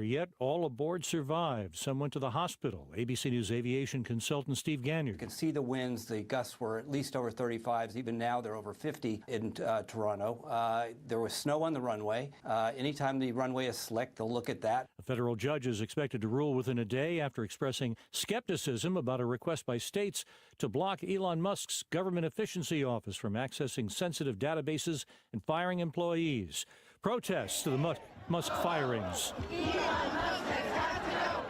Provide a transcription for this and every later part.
yet all aboard survived. Some went to the hospital. ABC News aviation consultant Steve Gagnon. You can see the winds. The gusts were at least over 35s. Even now, they're over 50 in Toronto. There was snow on the runway. Anytime the runway is slick, they'll look at that. A federal judge is expected to rule within a day after expressing skepticism about a request by states to block Elon Musk's government efficiency office from accessing sensitive databases and firing employees. Protests to the Musk firings.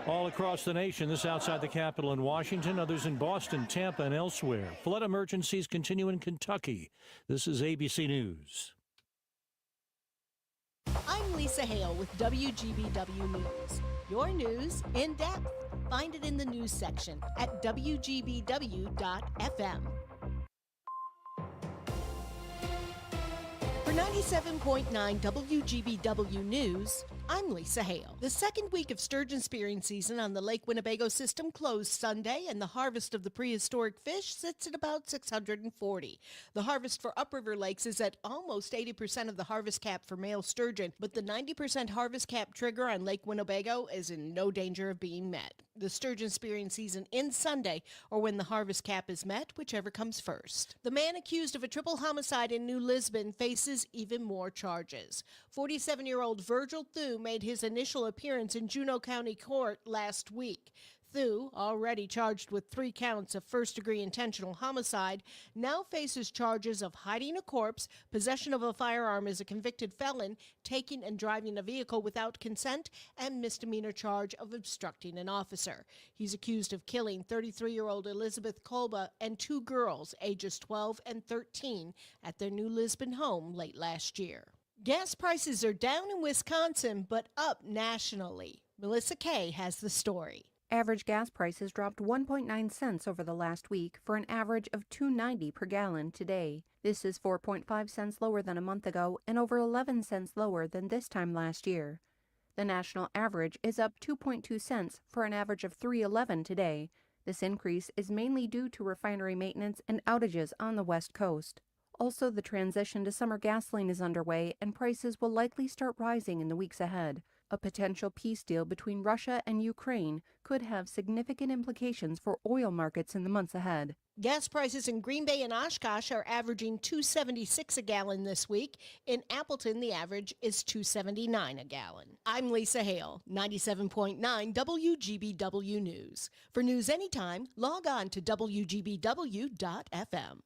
All across the nation, this outside the Capitol in Washington, others in Boston, Tampa, and elsewhere. Flood emergencies continue in Kentucky. This is ABC News. I'm Lisa Hale with WGBW News. Your news in depth. Find it in the news section at WGBW.FM. For 97.9 WGBW News, I'm Lisa Hale. The second week of sturgeon spearing season on the Lake Winnebago system closed Sunday, and the harvest of the prehistoric fish sits at about 640. The harvest for upriver lakes is at almost 80% of the harvest cap for male sturgeon, but the 90% harvest cap trigger on Lake Winnebago is in no danger of being met. The sturgeon spearing season ends Sunday, or when the harvest cap is met, whichever comes first. The man accused of a triple homicide in New Lisbon faces even more charges. 47-year-old Virgil Thu made his initial appearance in Juneau County Court last week. Thu, already charged with 3 counts of first-degree intentional homicide, now faces charges of hiding a corpse, possession of a firearm as a convicted felon, taking and driving a vehicle without consent, and misdemeanor charge of obstructing an officer. He's accused of killing 33-year-old Elizabeth Kolba and 2 girls, ages 12 and 13, at their New Lisbon home late last year. Gas prices are down in Wisconsin, but up nationally. Melissa Kay has the story. Average gas prices dropped 1.9 cents over the last week for an average of $2.90 per gallon today. This is 4.5 cents lower than a month ago and over 11 cents lower than this time last year. The national average is up 2.2 cents for an average of $3.11 today. This increase is mainly due to refinery maintenance and outages on the West Coast. Also, the transition to summer gasoline is underway, and prices will likely start rising in the weeks ahead. A potential peace deal between Russia and Ukraine could have significant implications for oil markets in the months ahead. Gas prices in Green Bay and Oshkosh are averaging $2.76 a gallon this week. In Appleton, the average is $2.79 a gallon. I'm Lisa Hale, 97.9 WGBW News. For news anytime, log on to WGBW.FM.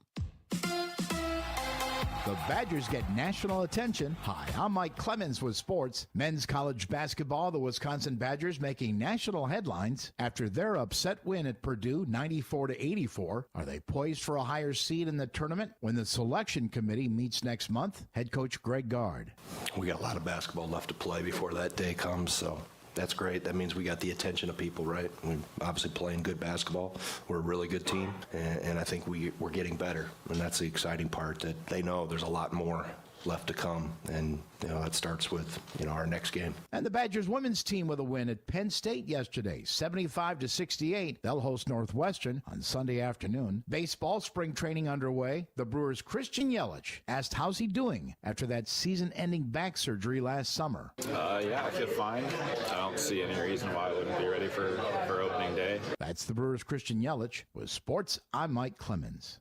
The Badgers get national attention. Hi, I'm Mike Clemens with sports. Men's college basketball, the Wisconsin Badgers making national headlines after their upset win at Purdue 94-84. Are they poised for a higher seed in the tournament when the selection committee meets next month? Head coach Greg Gard. We got a lot of basketball left to play before that day comes, so that's great. That means we got the attention of people, right? We're obviously playing good basketball. We're a really good team, and I think we're getting better. And that's the exciting part, that they know there's a lot more left to come, and that starts with our next game. And the Badgers women's team with a win at Penn State yesterday, 75-68. They'll host Northwestern on Sunday afternoon. Baseball spring training underway. The Brewers' Christian Yelich asked how's he doing after that season-ending back surgery last summer. Yeah, I feel fine. I don't see any reason why I wouldn't be ready for opening day. That's the Brewers' Christian Yelich. With sports, I'm Mike Clemens.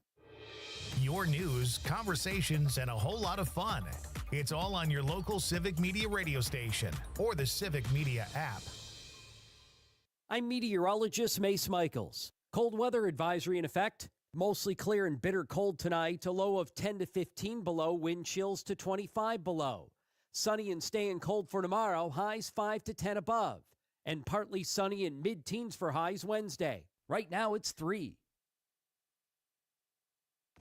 Your news, conversations, and a whole lot of fun. It's all on your local Civic Media radio station or the Civic Media app. I'm meteorologist Mace Michaels. Cold weather advisory in effect. Mostly clear and bitter cold tonight. A low of 10 to 15 below. Wind chills to 25 below. Sunny and staying cold for tomorrow. Highs 5 to 10 above. And partly sunny and mid-teens for highs Wednesday. Right now it's 3.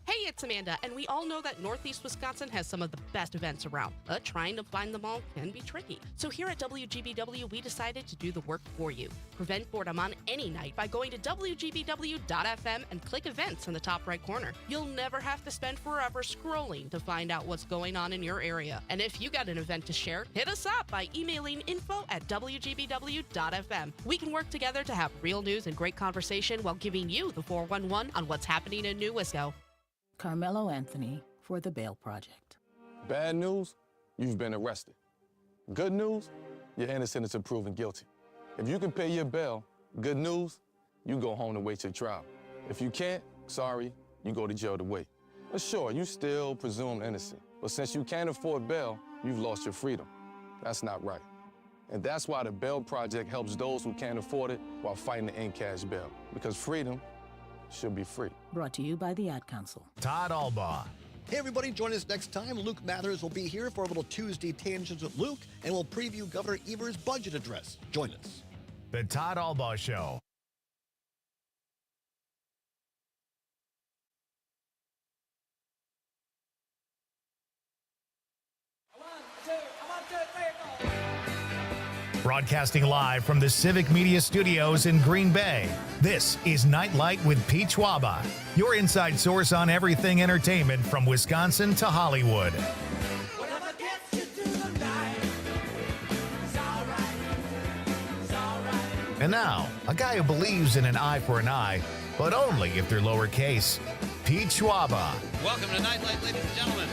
Hey, it's Amanda, and we all know that Northeast Wisconsin has some of the best events around, but trying to find them all can be tricky. So here at WGBW, we decided to do the work for you. Prevent boredom on any night by going to WGBW.FM and click events in the top right corner. You'll never have to spend forever scrolling to find out what's going on in your area. And if you got an event to share, hit us up by emailing info@WGBW.FM. We can work together to have real news and great conversation while giving you the 411 on what's happening in New Wisco. Carmelo Anthony for the Bail Project. Bad news, you've been arrested. Good news, you're innocent until proven guilty. If you can pay your bail, good news, you go home to wait your trial. If you can't, sorry, you go to jail to wait. But sure, you still presumed innocent. But since you can't afford bail, you've lost your freedom. That's not right. And that's why the Bail Project helps those who can't afford it while fighting to end cash bail. Because freedom should be free. Brought to you by the Ad Council. Todd Albaugh. Hey, everybody, join us next time. Luke Mathers will be here for a little Tuesday Tangents with Luke, and we'll preview Governor Evers' budget address. Join us. The Todd Albaugh Show. Broadcasting live from the Civic Media Studios in Green Bay, this is Night Light with Pete Schwaba, your inside source on everything entertainment from Wisconsin to Hollywood. And now, a guy who believes in an eye for an eye, but only if they're lowercase, Pete Schwaba. Welcome to Night Light, ladies and gentlemen.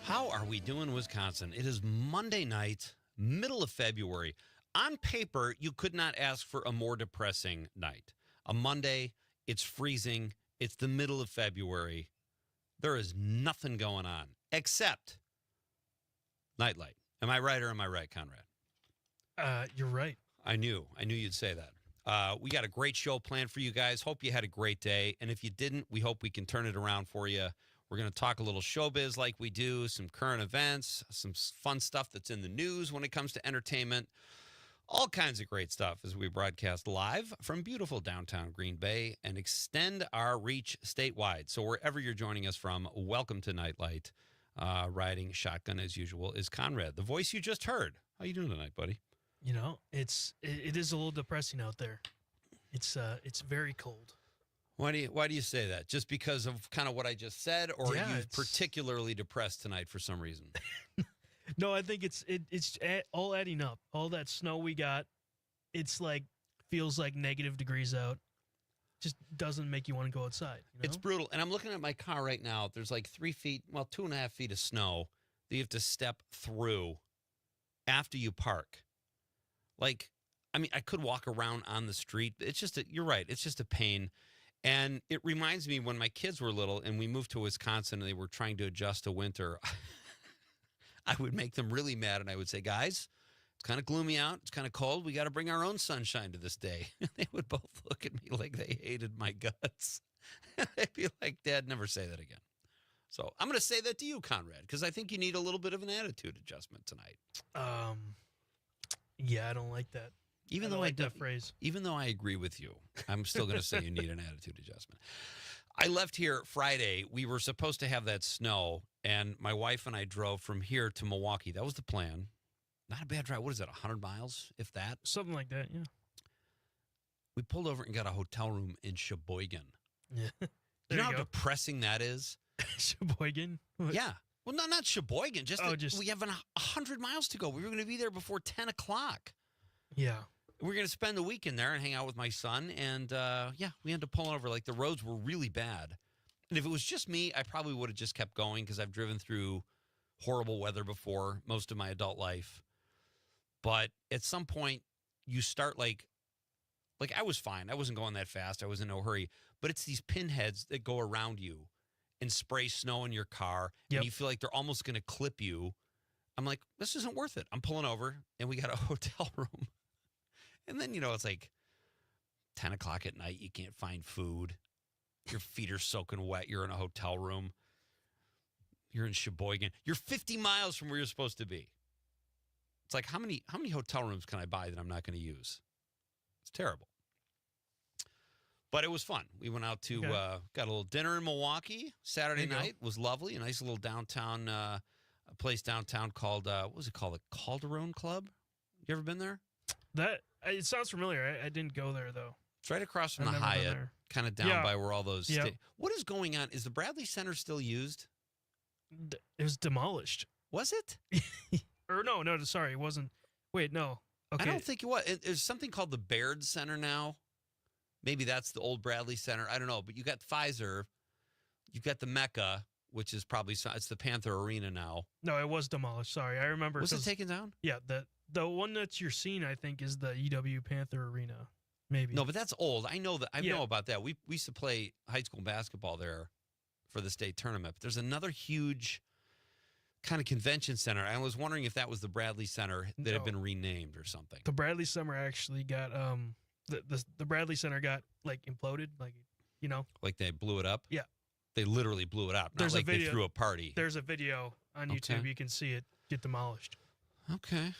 How are we doing, Wisconsin? It is Monday night, middle of February. On paper, you could not ask for a more depressing night. A Monday, it's freezing, it's the middle of February. There is nothing going on except Night Light. Am I right or am I right, Conrad? You're right. I knew you'd say that. We got a great show planned for you guys. Hope you had a great day. And if you didn't, we hope we can turn it around for you. We're going to talk a little showbiz like we do, some current events, some fun stuff that's in the news when it comes to entertainment, all kinds of great stuff as we broadcast live from beautiful downtown Green Bay and extend our reach statewide. So wherever you're joining us from, welcome to Night Light. Riding shotgun as usual is Conrad, the voice you just heard. How you doing tonight, buddy? You know, it is a little depressing out there. It's very cold. Why do you say that? Just because of kind of what I just said, or are you particularly depressed tonight for some reason? No, I think it's all adding up. All that snow we got, it's like feels like negative degrees out. Just doesn't make you want to go outside. You know? It's brutal. And I'm looking at my car right now. There's like 3 feet, well, 2.5 feet of snow that you have to step through after you park. Like, I mean, I could walk around on the street. It's just, you're right. It's just a pain. And it reminds me when my kids were little and we moved to Wisconsin and they were trying to adjust to winter, I would make them really mad. And I would say, guys, it's kind of gloomy out. It's kind of cold. We got to bring our own sunshine to this day. They would both look at me like they hated my guts. They'd be like, Dad, never say that again. So I'm going to say that to you, Conrad, because I think you need a little bit of an attitude adjustment tonight. Yeah, I don't like that. Even though that phrase. Even though I agree with you, I'm still going to say you need an attitude adjustment. I left here Friday. We were supposed to have that snow, and my wife and I drove from here to Milwaukee. That was the plan. Not a bad drive. What is that, 100 miles, if that? Something like that, yeah. We pulled over and got a hotel room in Sheboygan. Yeah. You know how depressing that is? Sheboygan? What? Yeah. Well, not Sheboygan. We have 100 miles to go. We were going to be there before 10 o'clock. Yeah. We're going to spend the weekend there and hang out with my son. And, we ended up pulling over. Like, the roads were really bad. And if it was just me, I probably would have just kept going because I've driven through horrible weather before most of my adult life. But at some point, you start like I was fine. I wasn't going that fast. I was in no hurry. But it's these pinheads that go around you and spray snow in your car. Yep. And you feel like they're almost going to clip you. I'm like, this isn't worth it. I'm pulling over, and we got a hotel room. And then, it's like 10 o'clock at night. You can't find food. Your feet are soaking wet. You're in a hotel room. You're in Sheboygan. You're 50 miles from where you're supposed to be. It's like, how many hotel rooms can I buy that I'm not going to use? It's terrible. But it was fun. We went out to, got a little dinner in Milwaukee Saturday night. It was lovely. A nice little downtown, a place downtown called, what was it called? The Calderon Club? You ever been there? It sounds familiar. I didn't go there, though. It's right across from the Hyatt, kind of down by where all those... What is going on? Is the Bradley Center still used? It was demolished. Was it? Or no, sorry, it wasn't. Wait, no. Okay. I don't think it was. There's something called the Baird Center now. Maybe that's the old Bradley Center. I don't know. But you got Pfizer. You've got the Mecca, which is probably it's the Panther Arena now. No, it was demolished. Sorry, I remember. Was it taken down? Yeah, the one that you're seeing, I think, is the EW Panther Arena. Maybe. No, but that's old. I know that. I Yeah. know about that. We used to play high school basketball there for the state tournament. But there's another huge kind of convention center. I was wondering if that was the Bradley Center that had been renamed or something. The Bradley Center actually got the Bradley Center got like imploded, like Like they blew it up? Yeah. They literally blew it up. Not There's a like video- they threw a party. There's a video on YouTube. Okay. You can see it get demolished. Okay.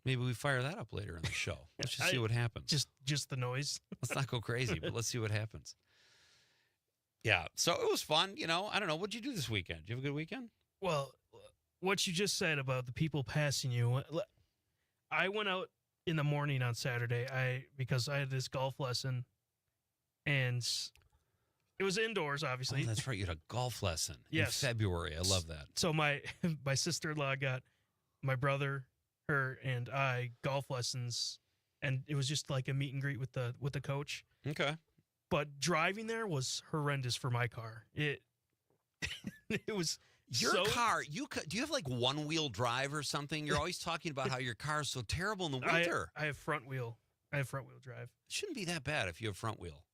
Maybe we fire that up later in the show. Let's just see what happens. Just the noise. Let's not go crazy, but let's see what happens. Yeah. So it was fun. I don't know. What'd you do this weekend? Did you have a good weekend? Well, what you just said about the people passing you, I went out in the morning on Saturday. Because I had this golf lesson, and it was indoors, obviously. Oh, that's right. You had a golf lesson Yes. in February. I love that. So my sister-in-law got my brother, her, and I golf lessons, and it was just like a meet and greet with the coach. Okay. But driving there was horrendous for my car. It was Your car, do you have like one-wheel drive or something? You're always talking about how your car is so terrible in the winter. I have front wheel. I have front wheel drive. It shouldn't be that bad if you have front wheel.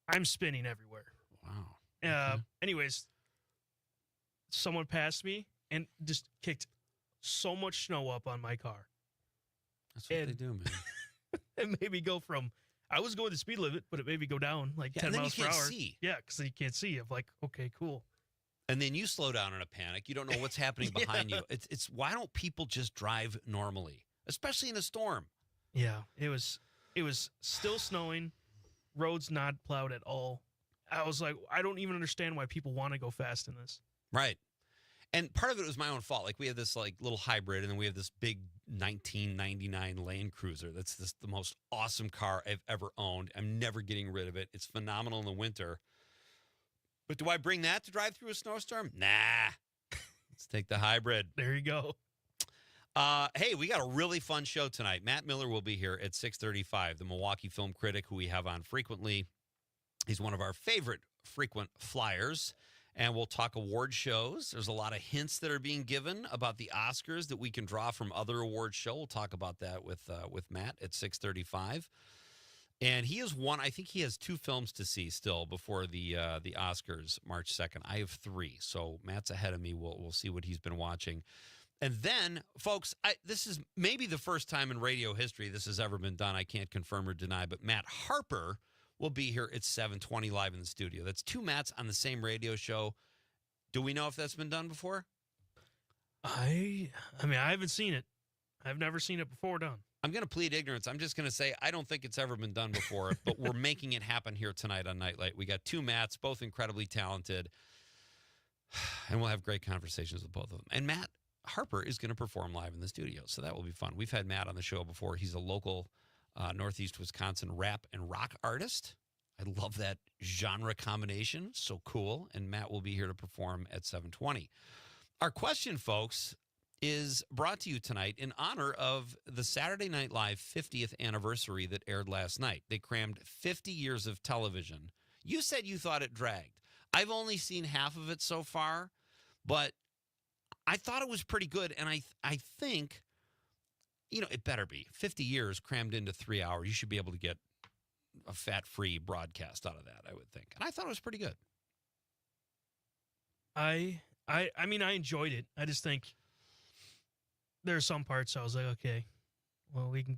I'm spinning everywhere. Wow. Anyways, someone passed me and just kicked so much snow up on my car. That's what they do, man. It made me go from, I was going the speed limit, but it made me go down like 10 and then miles you per can't hour. see. Yeah, because you can't see. I'm like, okay, cool. And then you slow down in a panic. You don't know what's happening behind you. It's why don't people just drive normally, especially in a storm? Yeah, it was still snowing, roads not plowed at all. I was like, I don't even understand why people want to go fast in this. Right. And part of it was my own fault. Like we have this like little hybrid, and then we have this big 1999 Land Cruiser. That's the most awesome car I've ever owned. I'm never getting rid of it. It's phenomenal in the winter. But do I bring that to drive through a snowstorm? Nah. Let's take the hybrid. There you go. Hey, we got a really fun show tonight. Matt Miller will be here at 6:35, the Milwaukee film critic who we have on frequently. He's one of our favorite frequent flyers, and we'll talk award shows. There's a lot of hints that are being given about the Oscars that we can draw from other award shows. We'll talk about that with Matt at 6:35. And he has one. I think he has 2 films to see still before the Oscars, March 2nd. I have 3, so Matt's ahead of me. We'll see what he's been watching. And then, folks, this is maybe the first time in radio history this has ever been done. I can't confirm or deny, but Matt Harper will be here at 7:20 live in the studio. That's 2 Matts on the same radio show. Do we know if that's been done before? I mean, I haven't seen it. I've never seen it before done. I'm going to plead ignorance. I'm just going to say I don't think it's ever been done before, but we're making it happen here tonight on Nightlight. We got 2 Matts, both incredibly talented, and we'll have great conversations with both of them. And Matt Harper is going to perform live in the studio, so that will be fun. We've had Matt on the show before. He's a local Northeast Wisconsin rap and rock artist. I love that genre combination. So cool. And Matt will be here to perform at 7:20. Our question, folks, is brought to you tonight in honor of the Saturday Night Live 50th anniversary that aired last night. They crammed 50 years of television. You said you thought it dragged. I've only seen half of it so far, but I thought it was pretty good, and I think, it better be. 50 years crammed into 3 hours. You should be able to get a fat-free broadcast out of that, I would think. And I thought it was pretty good. I mean, I enjoyed it. I just think there's some parts I was like, okay, well, we can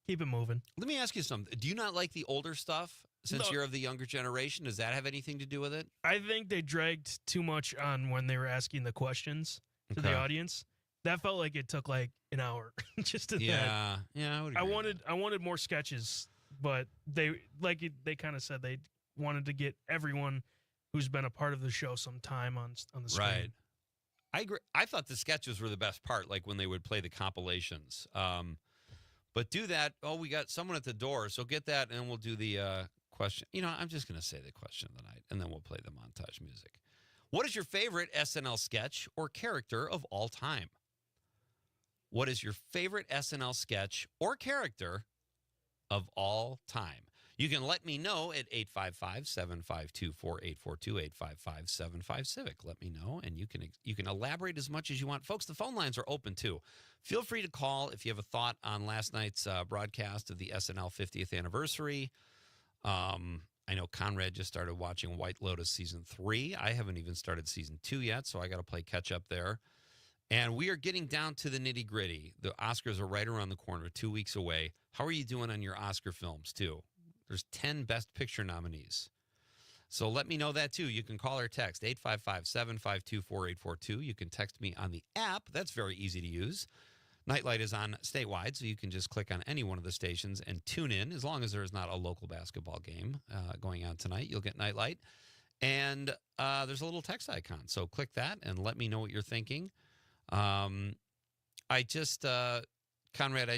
keep it moving. Let me ask you something. Do you not like the older stuff since No. you're of the younger generation? Does that have anything to do with it? I think they dragged too much on when they were asking the questions to Okay. the audience. That felt like it took like an hour just to Yeah, I would agree. I wanted more sketches, but they kind of said they wanted to get everyone who's been a part of the show some time on the screen. Right. I agree. I thought the sketches were the best part, like when they would play the compilations. But do that. Oh, we got someone at the door, so get that, and we'll do the question. I'm just going to say the question of the night, and then we'll play the montage music. What is your favorite SNL sketch or character of all time? What is your favorite SNL sketch or character of all time? You can let me know at 855-752-4842, 855-755-CIVIC. Let me know, and you can elaborate as much as you want. Folks, the phone lines are open, too. Feel free to call if you have a thought on last night's broadcast of the SNL 50th anniversary. I know Conrad just started watching White Lotus Season 3. I haven't even started Season 2 yet, so I got to play catch-up there. And we are getting down to the nitty-gritty. The Oscars are right around the corner, 2 weeks away. How are you doing on your Oscar films, too? There's 10 Best Picture nominees. So let me know that, too. You can call or text 855-752-4842. You can text me on the app. That's very easy to use. Nightlight is on statewide, so you can just click on any one of the stations and tune in. As long as there is not a local basketball game going on tonight, you'll get Nightlight. And there's a little text icon, so click that and let me know what you're thinking. Conrad,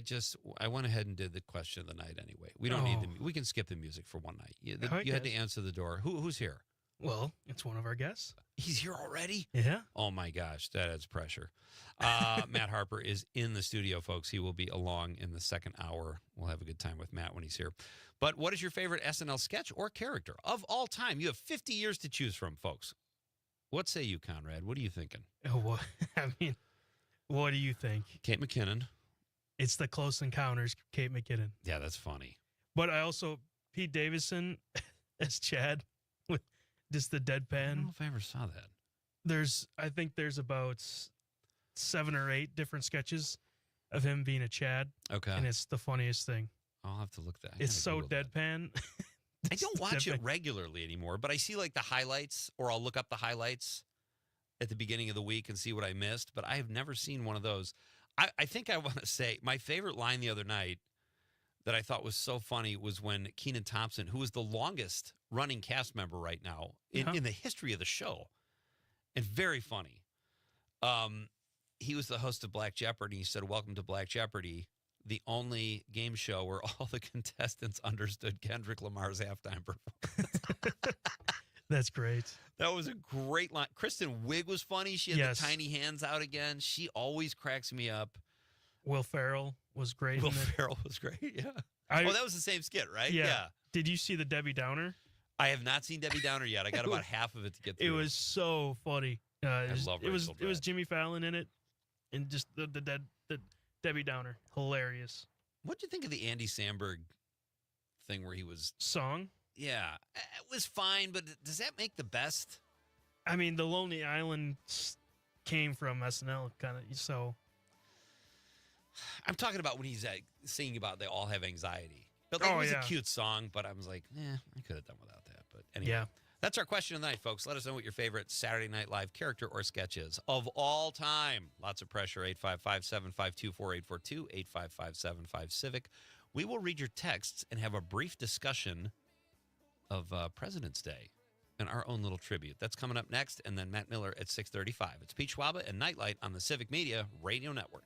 I went ahead and did the question of the night anyway. We don't need we can skip the music for one night. You had to answer the door. Who's here? Well, it's one of our guests. He's here already? Yeah. Oh, my gosh. That adds pressure. Matt Harper is in the studio, folks. He will be along in the second hour. We'll have a good time with Matt when he's here. But what is your favorite SNL sketch or character of all time? You have 50 years to choose from, folks. What say you, Conrad? What are you thinking? What do you think? Kate McKinnon. It's the Close Encounters, Kate McKinnon. Yeah, that's funny. But I also, Pete Davidson as Chad with just the deadpan. I don't know if I ever saw that. I think there's about 7 or 8 different sketches of him being a Chad. Okay. And it's the funniest thing. I'll have to look that. It's so deadpan. I don't watch it regularly anymore, but I see like the highlights, or I'll look up the highlights at the beginning of the week and see what I missed, but I have never seen one of those. I think I want to say my favorite line the other night that I thought was so funny was when Kenan Thompson, who is the longest running cast member right now in the history of the show, and very funny. He was the host of Black Jeopardy. He said, "Welcome to Black Jeopardy, the only game show where all the contestants understood Kendrick Lamar's halftime performance." That's great. That was a great line. Kristen Wiig was funny. She had the tiny hands out again. She always cracks me up. Will Ferrell was great. Will Ferrell was great, yeah. That was the same skit, right? Yeah. Did you see the Debbie Downer? I have not seen Debbie Downer yet. I got about half of it to get through. It was so funny. I love it. Rachel It was Jimmy Fallon in it, and just the Debbie Downer, hilarious. What'd you think of the Andy Samberg thing where he was song? Yeah, it was fine, but does that make the best? I mean, the Lonely Island came from SNL, kind of. So I'm talking about when he's singing about they all have anxiety. But it was a cute song, but I was like, I could have done without that. But anyway, that's our question of the night, folks. Let us know what your favorite Saturday Night Live character or sketch is of all time. Lots of pressure. 855-752-4842, 855-75-CIVIC. We will read your texts and have a brief discussion of President's Day and our own little tribute. That's coming up next, and then Matt Miller at 6:35. It's Pete Schwaba and Nightlight on the Civic Media Radio Network.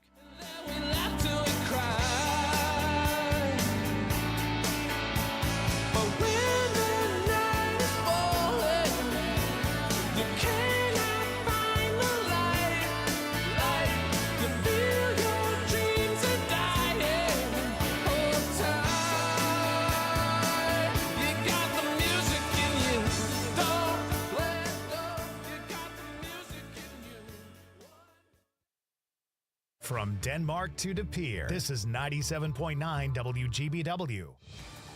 From Denmark to De Pere, this is 97.9 WGBW.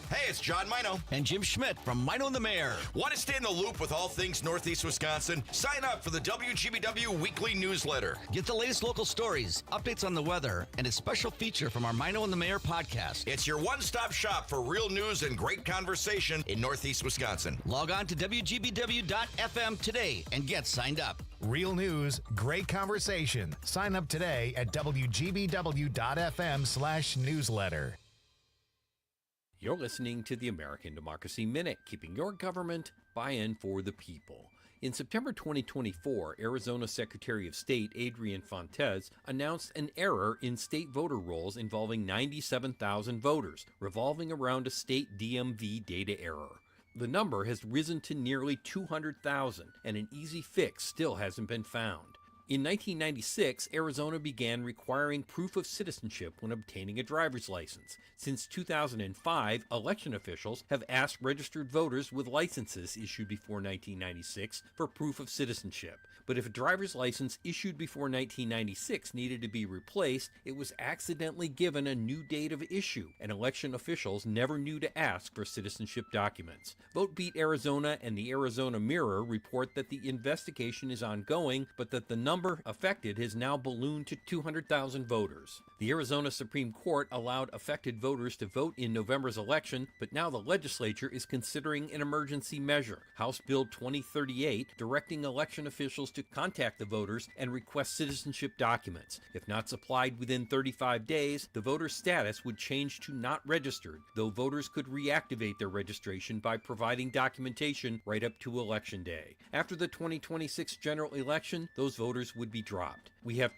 Hey, it's John Mino. And Jim Schmidt from Mino and the Mayor. Want to stay in the loop with all things Northeast Wisconsin? Sign up for the WGBW weekly newsletter. Get the latest local stories, updates on the weather, and a special feature from our Mino and the Mayor podcast. It's your one-stop shop for real news and great conversation in Northeast Wisconsin. Log on to WGBW.FM today and get signed up. Real news, great conversation. Sign up today at WGBW.FM/newsletter. You're listening to the American Democracy Minute, keeping your government buy-in for the people. In September 2024, Arizona Secretary of State Adrian Fontes announced an error in state voter rolls involving 97,000 voters, revolving around a state DMV data error. The number has risen to nearly 200,000, and an easy fix still hasn't been found. In 1996, Arizona began requiring proof of citizenship when obtaining a driver's license. Since 2005, election officials have asked registered voters with licenses issued before 1996 for proof of citizenship. But if a driver's license issued before 1996 needed to be replaced, it was accidentally given a new date of issue, and election officials never knew to ask for citizenship documents. Vote Beat Arizona and the Arizona Mirror report that the investigation is ongoing, but that the number affected has now ballooned to 200,000 voters. The Arizona Supreme Court allowed affected voters to vote in November's election, but now the legislature is considering an emergency measure, House Bill 2038, directing election officials to contact the voters and request citizenship documents. If not supplied within 35 days, the voter's status would change to not registered, though voters could reactivate their registration by providing documentation right up to Election Day. After the 2026 general election, those voters would be dropped. We have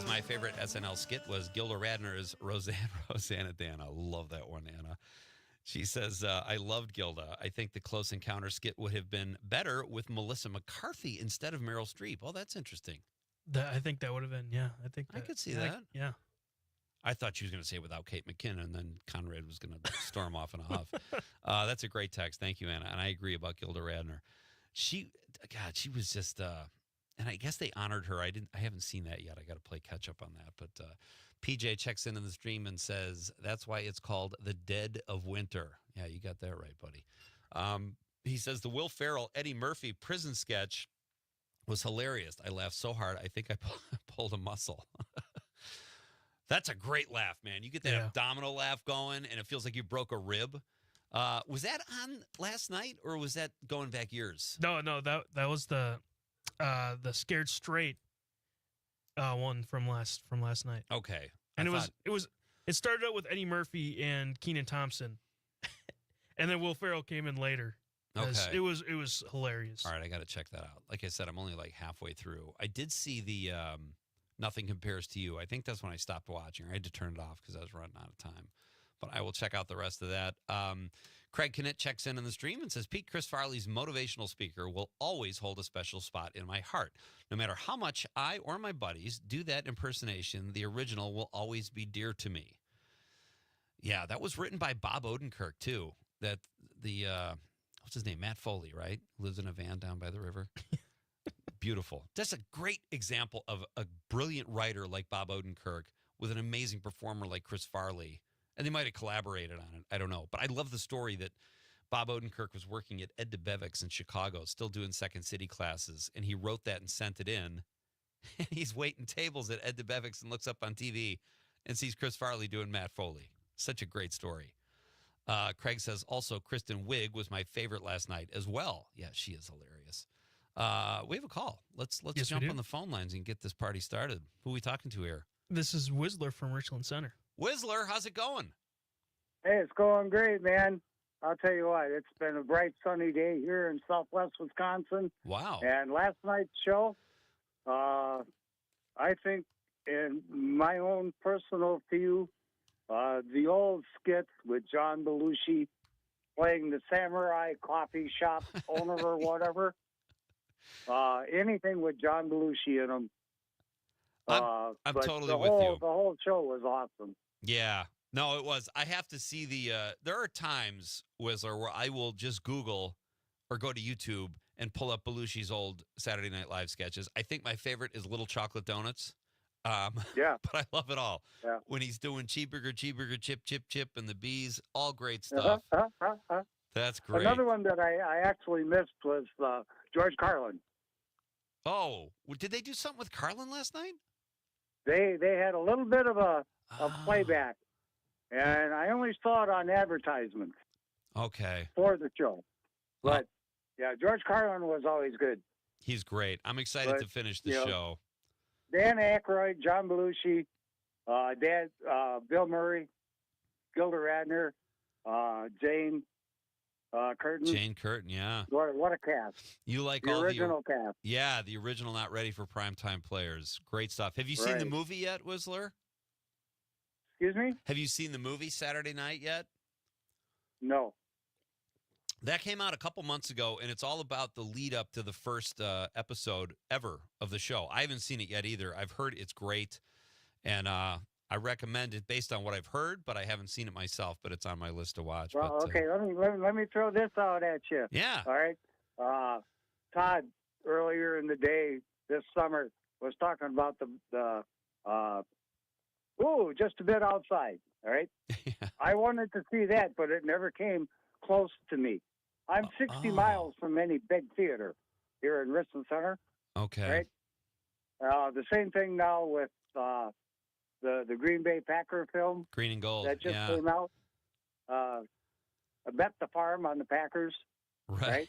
My favorite SNL skit was Gilda Radner's Rosanna Dan. I love that one, Anna. She says, I loved Gilda. I think the Close Encounter skit would have been better with Melissa McCarthy instead of Meryl Streep. Oh, that's interesting. I think that would have been, yeah. I could see that. Yeah. I thought she was going to say without Kate McKinnon, and then Conrad was going to storm off in a huff. That's a great text. Thank you, Anna. And I agree about Gilda Radner. She was just... and I guess they honored her. I haven't seen that yet. I got to play catch up on that. But PJ checks in the stream and says, that's why it's called The Dead of Winter. Yeah, you got that right, buddy. He says, the Will Ferrell, Eddie Murphy prison sketch was hilarious. I laughed so hard, I think I pulled a muscle. That's a great laugh, man. You get that abdominal laugh going, and it feels like you broke a rib. Was that on last night, or was that going back years? No, that was the Scared Straight one from last night. Okay. And it started out with Eddie Murphy and Kenan Thompson. And then Will Ferrell came in later. Okay. It was hilarious. All right, I got to check that out. Like I said, I'm only like halfway through. I did see the Nothing Compares to You. I think that's when I stopped watching. I had to turn it off because I was running out of time. But I will check out the rest of that. Craig Knitt checks in the stream and says, Pete, Chris Farley's motivational speaker will always hold a special spot in my heart. No matter how much I or my buddies do that impersonation, the original will always be dear to me. Yeah, that was written by Bob Odenkirk, too. That the, what's his name? Matt Foley, right? Lives in a van down by the river. Beautiful. That's a great example of a brilliant writer like Bob Odenkirk with an amazing performer like Chris Farley. And they might have collaborated on it. I don't know. But I love the story that Bob Odenkirk was working at Ed DeBevick's in Chicago, still doing Second City classes. And he wrote that and sent it in. And he's waiting tables at Ed DeBevick's and looks up on TV and sees Chris Farley doing Matt Foley. Such a great story. Craig says, also, Kristen Wiig was my favorite last night as well. Yeah, she is hilarious. We have a call. Let's jump on the phone lines and get this party started. Who are we talking to here? This is Whistler from Richland Center. Whistler, how's it going? Hey, it's going great, man. I'll tell you what, it's been a bright, sunny day here in southwest Wisconsin. Wow. And last night's show, I think, in my own personal view, the old skit with John Belushi playing the samurai coffee shop owner or whatever, anything with John Belushi in them. I'm but totally the with whole, you. The whole show was awesome. Yeah. No, it was. I have to see there are times, Whistler, where I will just Google or go to YouTube and pull up Belushi's old Saturday Night Live sketches. I think my favorite is Little Chocolate Donuts. Yeah. But I love it all. Yeah. When he's doing cheeseburger, chip, chip, chip, and the bees, all great stuff. That's great. Another one that I actually missed was George Carlin. Oh, did they do something with Carlin last night? They had a little bit of a playback, and I only saw it on advertisements. Okay. For the show. But, yeah, George Carlin was always good. He's great. I'm excited to finish the show. Dan Aykroyd, John Belushi, Dad, Bill Murray, Gilda Radner, Jane Curtin. Jane Curtin, yeah. What a cast. You like the all original cast. Yeah, the original Not Ready for Primetime Players. Great stuff. Have you seen the movie yet, Whistler? Excuse me? Have you seen the movie Saturday Night yet? No. That came out a couple months ago, and it's all about the lead up to the first episode ever of the show. I haven't seen it yet either. I've heard it's great, and I recommend it based on what I've heard, but I haven't seen it myself, but it's on my list to watch. Well, but, okay, let me throw this out at you. Yeah. All right. Todd, earlier in the day this summer, was talking about just a bit outside. All right. Yeah. I wanted to see that, but it never came close to me. I'm 60 miles from any big theater here in Richmond Center. Okay. Right. The same thing now with the Green Bay Packer film. Green and Gold. That just yeah. came out. I bet the farm on the Packers. Right.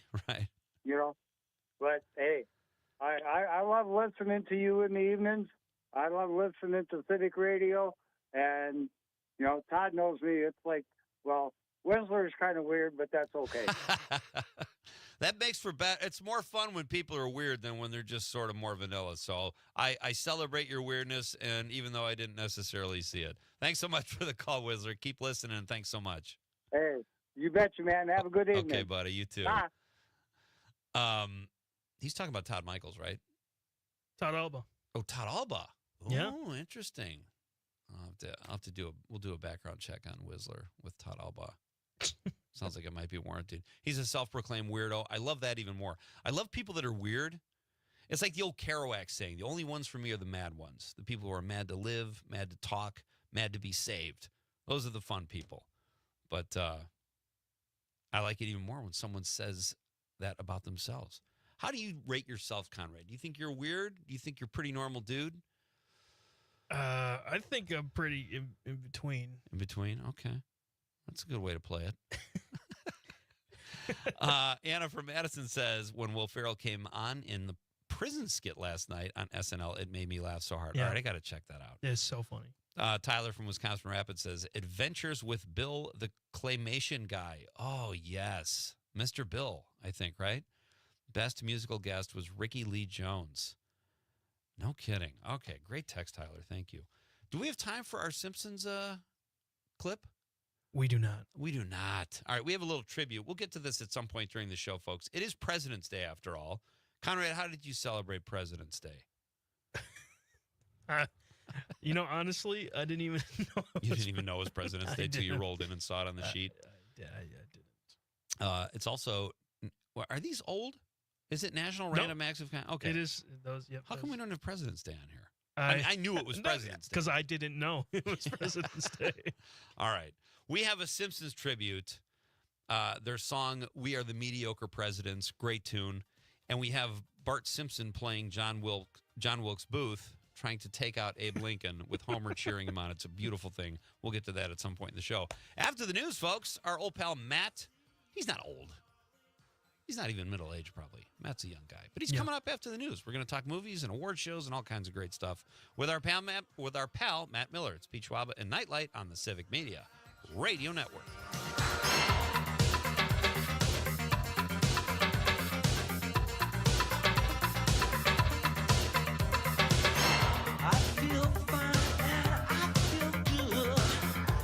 You know, but hey, I love listening to you in the evenings. I love listening to Civic Radio, and you know, Todd knows me. It's like, well, Whistler's kind of weird, but that's okay. That makes for it's more fun when people are weird than when they're just sort of more vanilla. So I celebrate your weirdness, and even though I didn't necessarily see it. Thanks so much for the call, Whistler. Keep listening, and thanks so much. Hey, you betcha, man. Have a good evening. Okay, buddy. You too. Bye. He's talking about Todd Michaels, right? Todd Alba. Oh, Todd Alba. Oh, Yeah. Interesting. I'll have to we'll do a background check on Whistler with Todd Alba. Sounds like it might be warranted. He's a self-proclaimed weirdo. I love that even more. I love people that are weird. It's like the old Kerouac saying, the only ones for me are the mad ones. The people who are mad to live, mad to talk, mad to be saved. Those are the fun people. But I like it even more when someone says that about themselves. How do you rate yourself, Conrad? Do you think you're weird? Do you think you're a pretty normal dude? I think I'm pretty in between. In between? Okay. That's a good way to play it. Anna from Madison says, when Will Ferrell came on in the prison skit last night on SNL, it made me laugh so hard. Yeah. All right, I got to check that out. It's so funny. Tyler from Wisconsin Rapids says, Adventures with Bill, the claymation guy. Oh, yes. Mr. Bill, I think, right? Best musical guest was Ricky Lee Jones. No kidding. Okay, great text, Tyler. Thank you. Do we have time for our Simpsons clip? We do not. We do not. All right, we have a little tribute. We'll get to this at some point during the show, folks. It is President's Day, after all. Conrad, how did you celebrate President's Day? You know, honestly, I didn't even know. You didn't even know it was President's Day until you rolled in and saw it on the sheet? I didn't. It's also, are these old? Is it National Random Acts of Kindness? Okay. It is. Those. Yep. How come we don't have President's Day on here? I knew it was President's Day. Because I didn't know it was President's Day. All right. We have a Simpsons tribute. Their song, We Are the Mediocre Presidents. Great tune. And we have Bart Simpson playing John Wilkes Booth, trying to take out Abe Lincoln with Homer cheering him on. It's a beautiful thing. We'll get to that at some point in the show. After the news, folks, our old pal Matt, he's not old. He's not even middle-aged, probably. Matt's a young guy. But he's coming up after the news. We're going to talk movies and award shows and all kinds of great stuff with our pal Matt Miller. It's Pete Schwaba and Nite Lite on the Civic Media Radio Network. I feel fine and I feel good.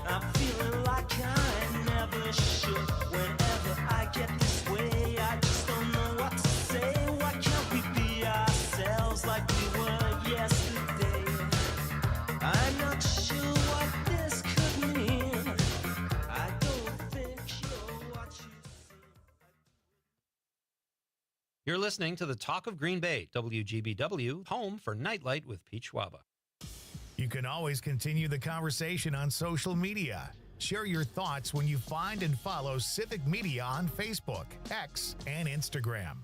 I'm feeling like I never should. Whenever I get this way, I just don't know what to say. Why can't we be ourselves like we were yesterday? I'm not sure what this could mean. I don't think you're what you seem. You're listening to the Talk of Green Bay, WGBW, home for Nite Lite with Pete Schwaba. You can always continue the conversation on social media. Share your thoughts when you find and follow Civic Media on Facebook, X, and Instagram.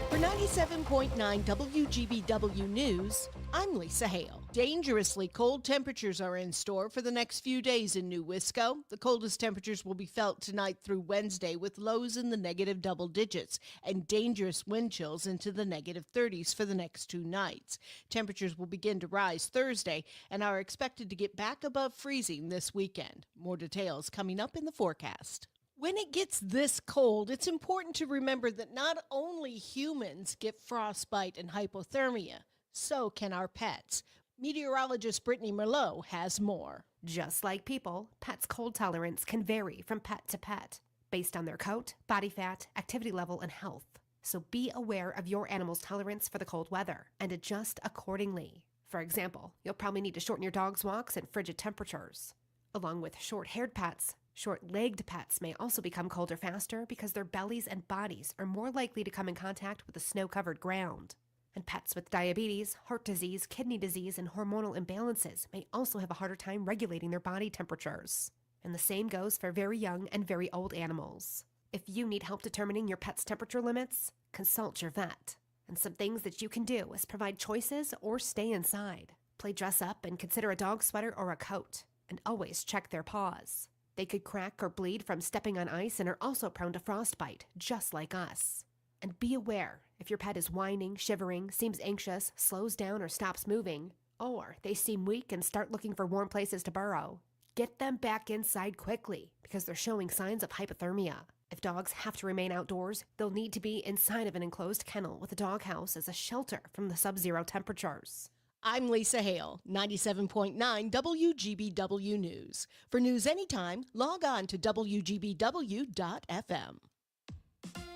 For 97.9 WGBW News, I'm Lisa Hale. Dangerously cold temperatures are in store for the next few days in New Wisco. The coldest temperatures will be felt tonight through Wednesday, with lows in the negative double digits and dangerous wind chills into the negative 30s for the next 2 nights. Temperatures will begin to rise Thursday and are expected to get back above freezing this weekend. More details coming up in the forecast. When it gets this cold, it's important to remember that not only humans get frostbite and hypothermia, so can our pets. Meteorologist Brittany Merlot has more. Just like people, pets' cold tolerance can vary from pet to pet based on their coat, body fat, activity level, and health. So be aware of your animal's tolerance for the cold weather and adjust accordingly. For example, you'll probably need to shorten your dog's walks in frigid temperatures. Along with short-haired pets, short-legged pets may also become colder faster because their bellies and bodies are more likely to come in contact with the snow-covered ground. And pets with diabetes, heart disease, kidney disease, and hormonal imbalances may also have a harder time regulating their body temperatures. And the same goes for very young and very old animals. If you need help determining your pet's temperature limits, consult your vet. And some things that you can do is provide choices or stay inside. Play dress up and consider a dog sweater or a coat. And always check their paws. They could crack or bleed from stepping on ice and are also prone to frostbite, just like us. And be aware if your pet is whining, shivering, seems anxious, slows down, or stops moving, or they seem weak and start looking for warm places to burrow. Get them back inside quickly because they're showing signs of hypothermia. If dogs have to remain outdoors, they'll need to be inside of an enclosed kennel with a doghouse as a shelter from the sub-zero temperatures. I'm Lisa Hale, 97.9 WGBW News. For news anytime, log on to WGBW.fm.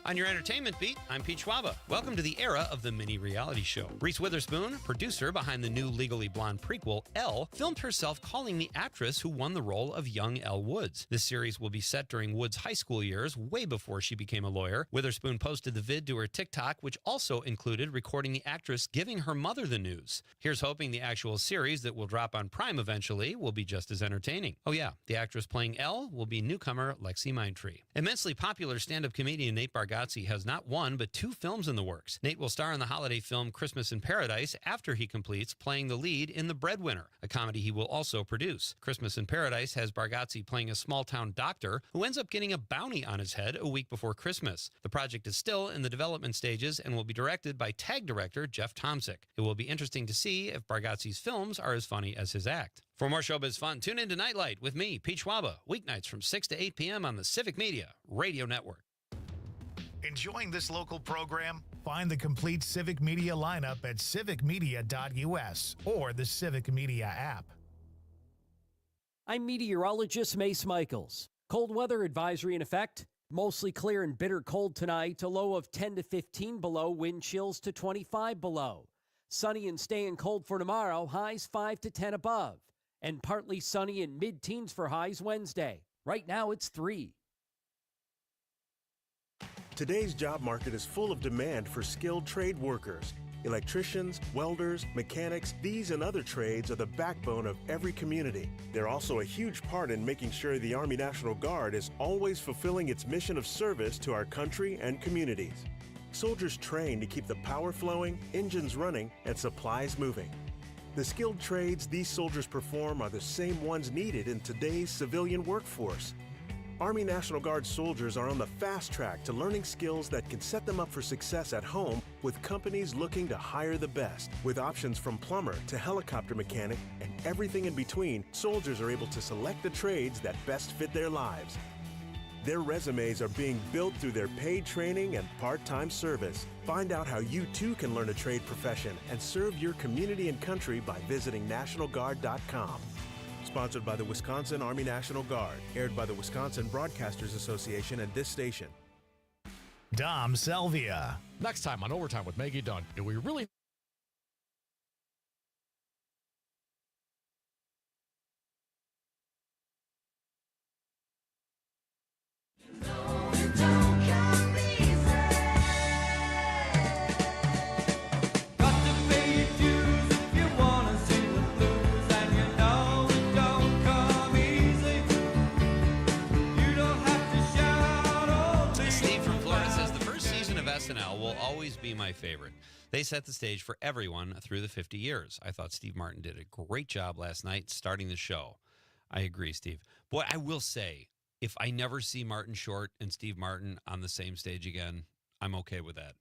On your entertainment beat, I'm Pete Schwaba. Welcome to the era of the mini reality show. Reese Witherspoon, producer behind the new Legally Blonde prequel, Elle, filmed herself calling the actress who won the role of young Elle Woods. This series will be set during Woods' high school years, way before she became a lawyer. Witherspoon posted the vid to her TikTok, which also included recording the actress giving her mother the news. Here's hoping the actual series that will drop on Prime eventually will be just as entertaining. Oh yeah, the actress playing Elle will be newcomer Lexi Mindtree. Immensely popular stand-up comedian Nate Bargatze has not one but 2 films in the works. Nate will star in the holiday film Christmas in Paradise after he completes playing the lead in The Breadwinner, a comedy he will also produce. Christmas in Paradise has Bargatze playing a small-town doctor who ends up getting a bounty on his head a week before Christmas. The project is still in the development stages and will be directed by TAG director Jeff Tomsic. It will be interesting to see if Bargatze's films are as funny as his act. For more showbiz fun, tune in to Nightlight with me, Pete Schwaba, weeknights from 6 to 8 p.m. on the Civic Media Radio Network. Enjoying this local program? Find the complete Civic Media lineup at civicmedia.us or the Civic Media app. I'm meteorologist Mace Michaels. Cold weather advisory in effect. Mostly clear and bitter cold tonight, a low of 10 to 15 below, wind chills to 25 below. Sunny and staying cold for tomorrow, highs 5 to 10 above. And partly sunny and mid-teens for highs Wednesday. Right now it's 3. Today's job market is full of demand for skilled trade workers. Electricians, welders, mechanics, these and other trades are the backbone of every community. They're also a huge part in making sure the Army National Guard is always fulfilling its mission of service to our country and communities. Soldiers train to keep the power flowing, engines running, and supplies moving. The skilled trades these soldiers perform are the same ones needed in today's civilian workforce. Army National Guard soldiers are on the fast track to learning skills that can set them up for success at home with companies looking to hire the best. With options from plumber to helicopter mechanic and everything in between, soldiers are able to select the trades that best fit their lives. Their resumes are being built through their paid training and part-time service. Find out how you too can learn a trade profession and serve your community and country by visiting NationalGuard.com. Sponsored by the Wisconsin Army National Guard. Aired by the Wisconsin Broadcasters Association and this station. Dom Selvia. Next time on Overtime with Maggie Dunn, do we really... SNL will always be my favorite. They set the stage for everyone through the 50 years. I thought Steve Martin did a great job last night starting the show. I agree, Steve. Boy, I will say, if I never see Martin Short and Steve Martin on the same stage again, I'm okay with that.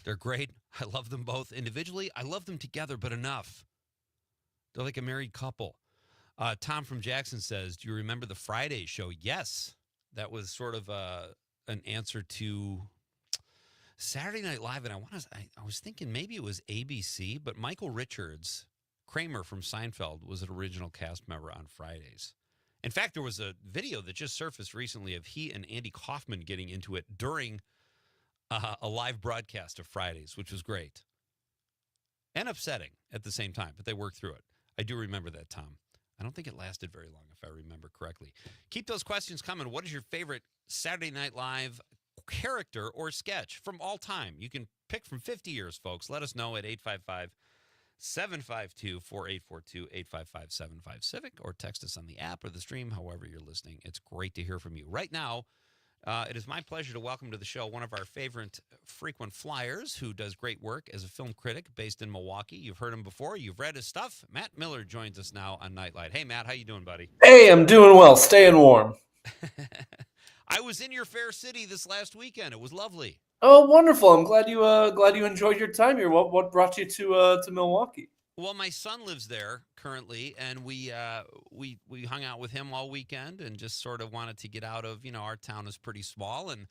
They're great. I love them both individually. I love them together, but enough. They're like a married couple. Tom from Jackson says, do you remember the Friday show? Yes. That was sort of an answer to Saturday Night Live. And I was thinking maybe it was ABC, but Michael Richards, Kramer from Seinfeld, was an original cast member on Fridays. In fact, there was a video that just surfaced recently of he and Andy Kaufman getting into it during a live broadcast of Fridays, which was great and upsetting at the same time, but they worked through it. I do remember that, Tom. I don't think it lasted very long, if I remember correctly. Keep those questions coming. What is your favorite Saturday Night Live character or sketch from all time? You can pick from 50 years, folks. Let us know at 855-752-4842, 855-75-CIVIC, or text us on the app or the stream, however you're listening. It's great to hear from you. Right now, it is my pleasure to welcome to the show one of our favorite frequent flyers who does great work as a film critic based in Milwaukee. You've heard him before. You've read his stuff. Matt Miller joins us now on Night Light. Hey, Matt, how you doing, buddy? Hey, I'm doing well. Staying warm. I was in your fair city this last weekend. It was lovely. Oh, wonderful! I'm glad you enjoyed your time here. What brought you to Milwaukee? Well, my son lives there currently, and we hung out with him all weekend and just sort of wanted to get out of, our town is pretty small. And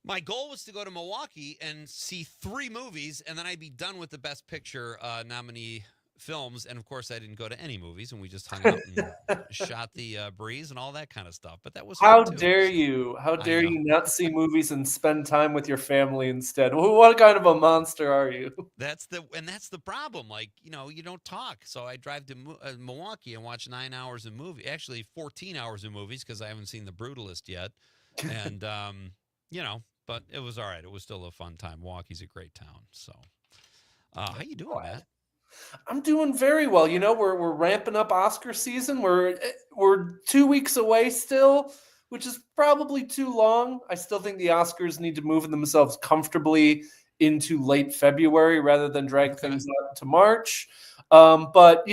my goal was to go to Milwaukee and see 3 movies, and then I'd be done with the Best Picture nominee films. And, of course, I didn't go to any movies, and we just hung out and shot the breeze and all that kind of stuff. But that was How fun, too. dare you? How dare you not see movies and spend time with your family instead? What kind of a monster are you? That's the problem. Like, you don't talk. So I drive to Milwaukee and watch 9 hours of movie. Actually, 14 hours of movies because I haven't seen The Brutalist yet. And, but it was all right. It was still a fun time. Milwaukee's a great town. So how you doing, Matt? I'm doing very well. We're ramping up Oscar season. We're 2 weeks away still, which is probably too long. I still think the Oscars need to move themselves comfortably into late February rather than drag things out to March. But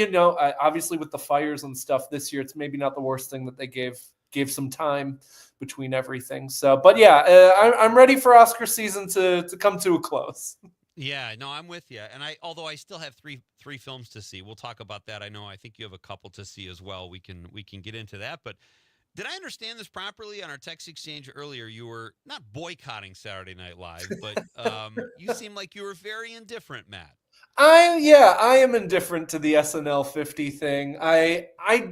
obviously with the fires and stuff this year, it's maybe not the worst thing that they gave some time between everything. So, but yeah, I'm ready for Oscar season to come to a close. Yeah, no, I'm with you. And although I still have three films to see, we'll talk about that. I think you have a couple to see as well. We can get into that. But did I understand this properly on our text exchange earlier? You were not boycotting Saturday Night Live, but you seem like you were very indifferent, Matt. I am indifferent to the SNL 50 thing. I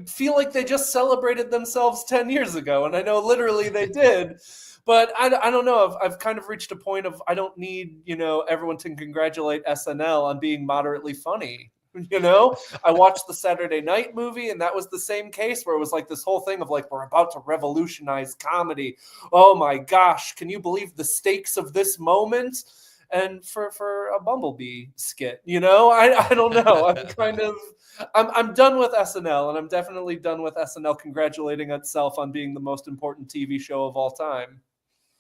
feel like they just celebrated themselves 10 years ago, and I know literally they did. But I don't know. I've kind of reached a point of I don't need, everyone to congratulate SNL on being moderately funny. I watched the Saturday Night movie, and that was the same case where it was like this whole thing of like, we're about to revolutionize comedy. Oh my gosh, can you believe the stakes of this moment? And for a Bumblebee skit, I don't know. I'm done with SNL, and I'm definitely done with SNL congratulating itself on being the most important TV show of all time.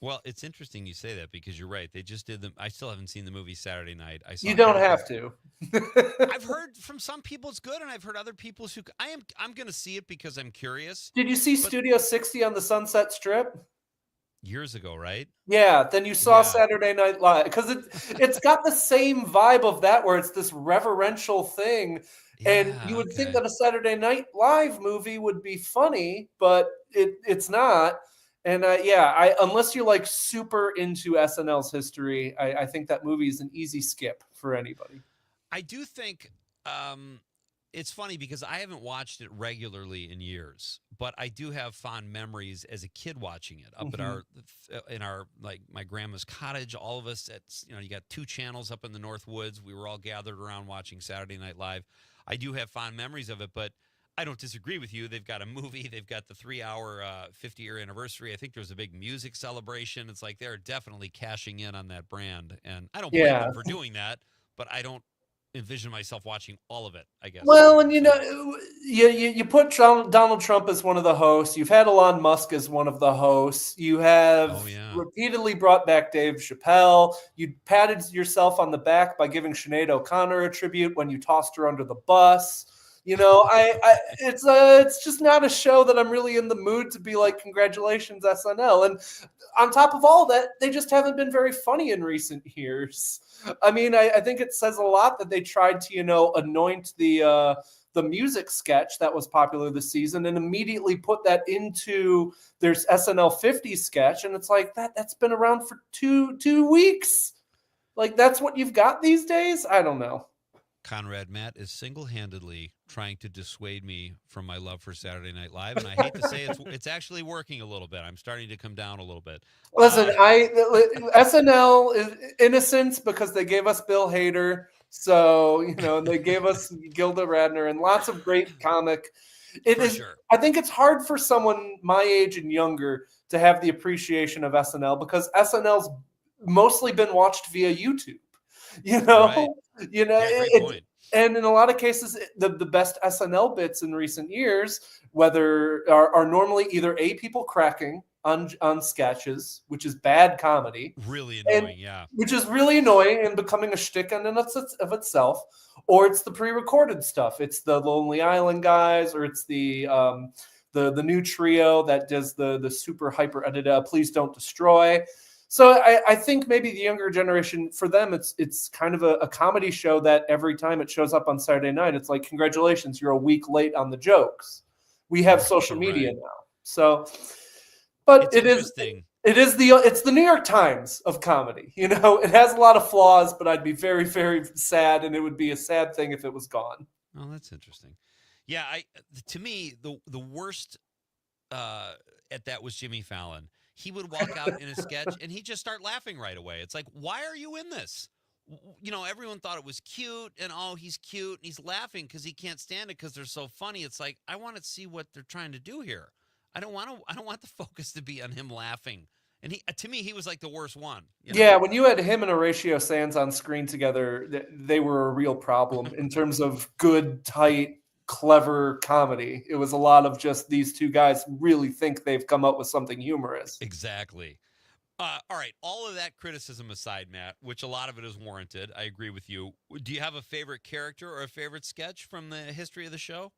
Well, it's interesting you say that because you're right. They just did them. I still haven't seen the movie Saturday Night. You don't have to. I've heard from some people it's good, and I've heard other people who I'm going to see it because I'm curious. Did you see Studio 60 on the Sunset Strip? Years ago, right? Yeah, then you saw Saturday Night Live because it's got the same vibe of that where it's this reverential thing, and you would think that a Saturday Night Live movie would be funny, but it's not. And unless you're like super into SNL's history, I think that movie is an easy skip for anybody. I do think it's funny because I haven't watched it regularly in years, but I do have fond memories as a kid watching it up in our like my grandma's cottage. All of us you got 2 channels up in the North Woods. We were all gathered around watching Saturday Night Live. I do have fond memories of it, but I don't disagree with you. They've got a movie. They've got the 3-hour 50-year anniversary. I think there's a big music celebration. It's like they're definitely cashing in on that brand, and I don't blame them for doing that, but I don't envision myself watching all of it, I guess. Well, and you put Donald Trump as one of the hosts. You've had Elon Musk as one of the hosts. You have repeatedly brought back Dave Chappelle. You patted yourself on the back by giving Sinead O'Connor a tribute when you tossed her under the bus. It's just not a show that I'm really in the mood to be like, congratulations, SNL. And on top of all that, they just haven't been very funny in recent years. I mean, I think it says a lot that they tried to, anoint the music sketch that was popular this season and immediately put that into their SNL 50 sketch. And it's like, that's been around for two weeks. Like, that's what you've got these days? I don't know. Conrad, Matt is single-handedly trying to dissuade me from my love for Saturday Night Live, and I hate to say it's actually working a little bit. I'm starting to come down a little bit. Listen, SNL is innocence because they gave us Bill Hader, so and they gave us Gilda Radner and lots of great comic. I think it's hard for someone my age and younger to have the appreciation of SNL because SNL's mostly been watched via YouTube. Right. Great point. And in a lot of cases, the best SNL bits in recent years, whether are normally either people cracking on sketches, which is bad comedy, really annoying, which is really annoying and becoming a shtick in and of itself, or it's the pre-recorded stuff. It's the Lonely Island guys, or it's the new trio that does the super hyper edited Please Don't Destroy. So I think maybe the younger generation, for them, it's kind of a comedy show that every time it shows up on Saturday night, it's like, congratulations, you're a week late on the jokes. We have social media now. So, but it's the New York Times of comedy. It has a lot of flaws, but I'd be very, very sad, and it would be a sad thing if it was gone. Oh, that's interesting. Yeah, to me, the worst at that was Jimmy Fallon. He would walk out in a sketch and he'd just start laughing right away. It's like, why are you in this? Everyone thought it was cute and he's cute and he's laughing because he can't stand it because they're so funny. It's like, I want to see what they're trying to do here. I don't want the focus to be on him laughing. And to me, he was like the worst one. Yeah, when you had him and Horatio Sands on screen together, they were a real problem in terms of good, tight, clever comedy. It was a lot of just these two guys really think they've come up with something humorous. Exactly. All right. All of that criticism aside, Matt, which a lot of it is warranted, I agree with you. Do you have a favorite character or a favorite sketch from the history of the show?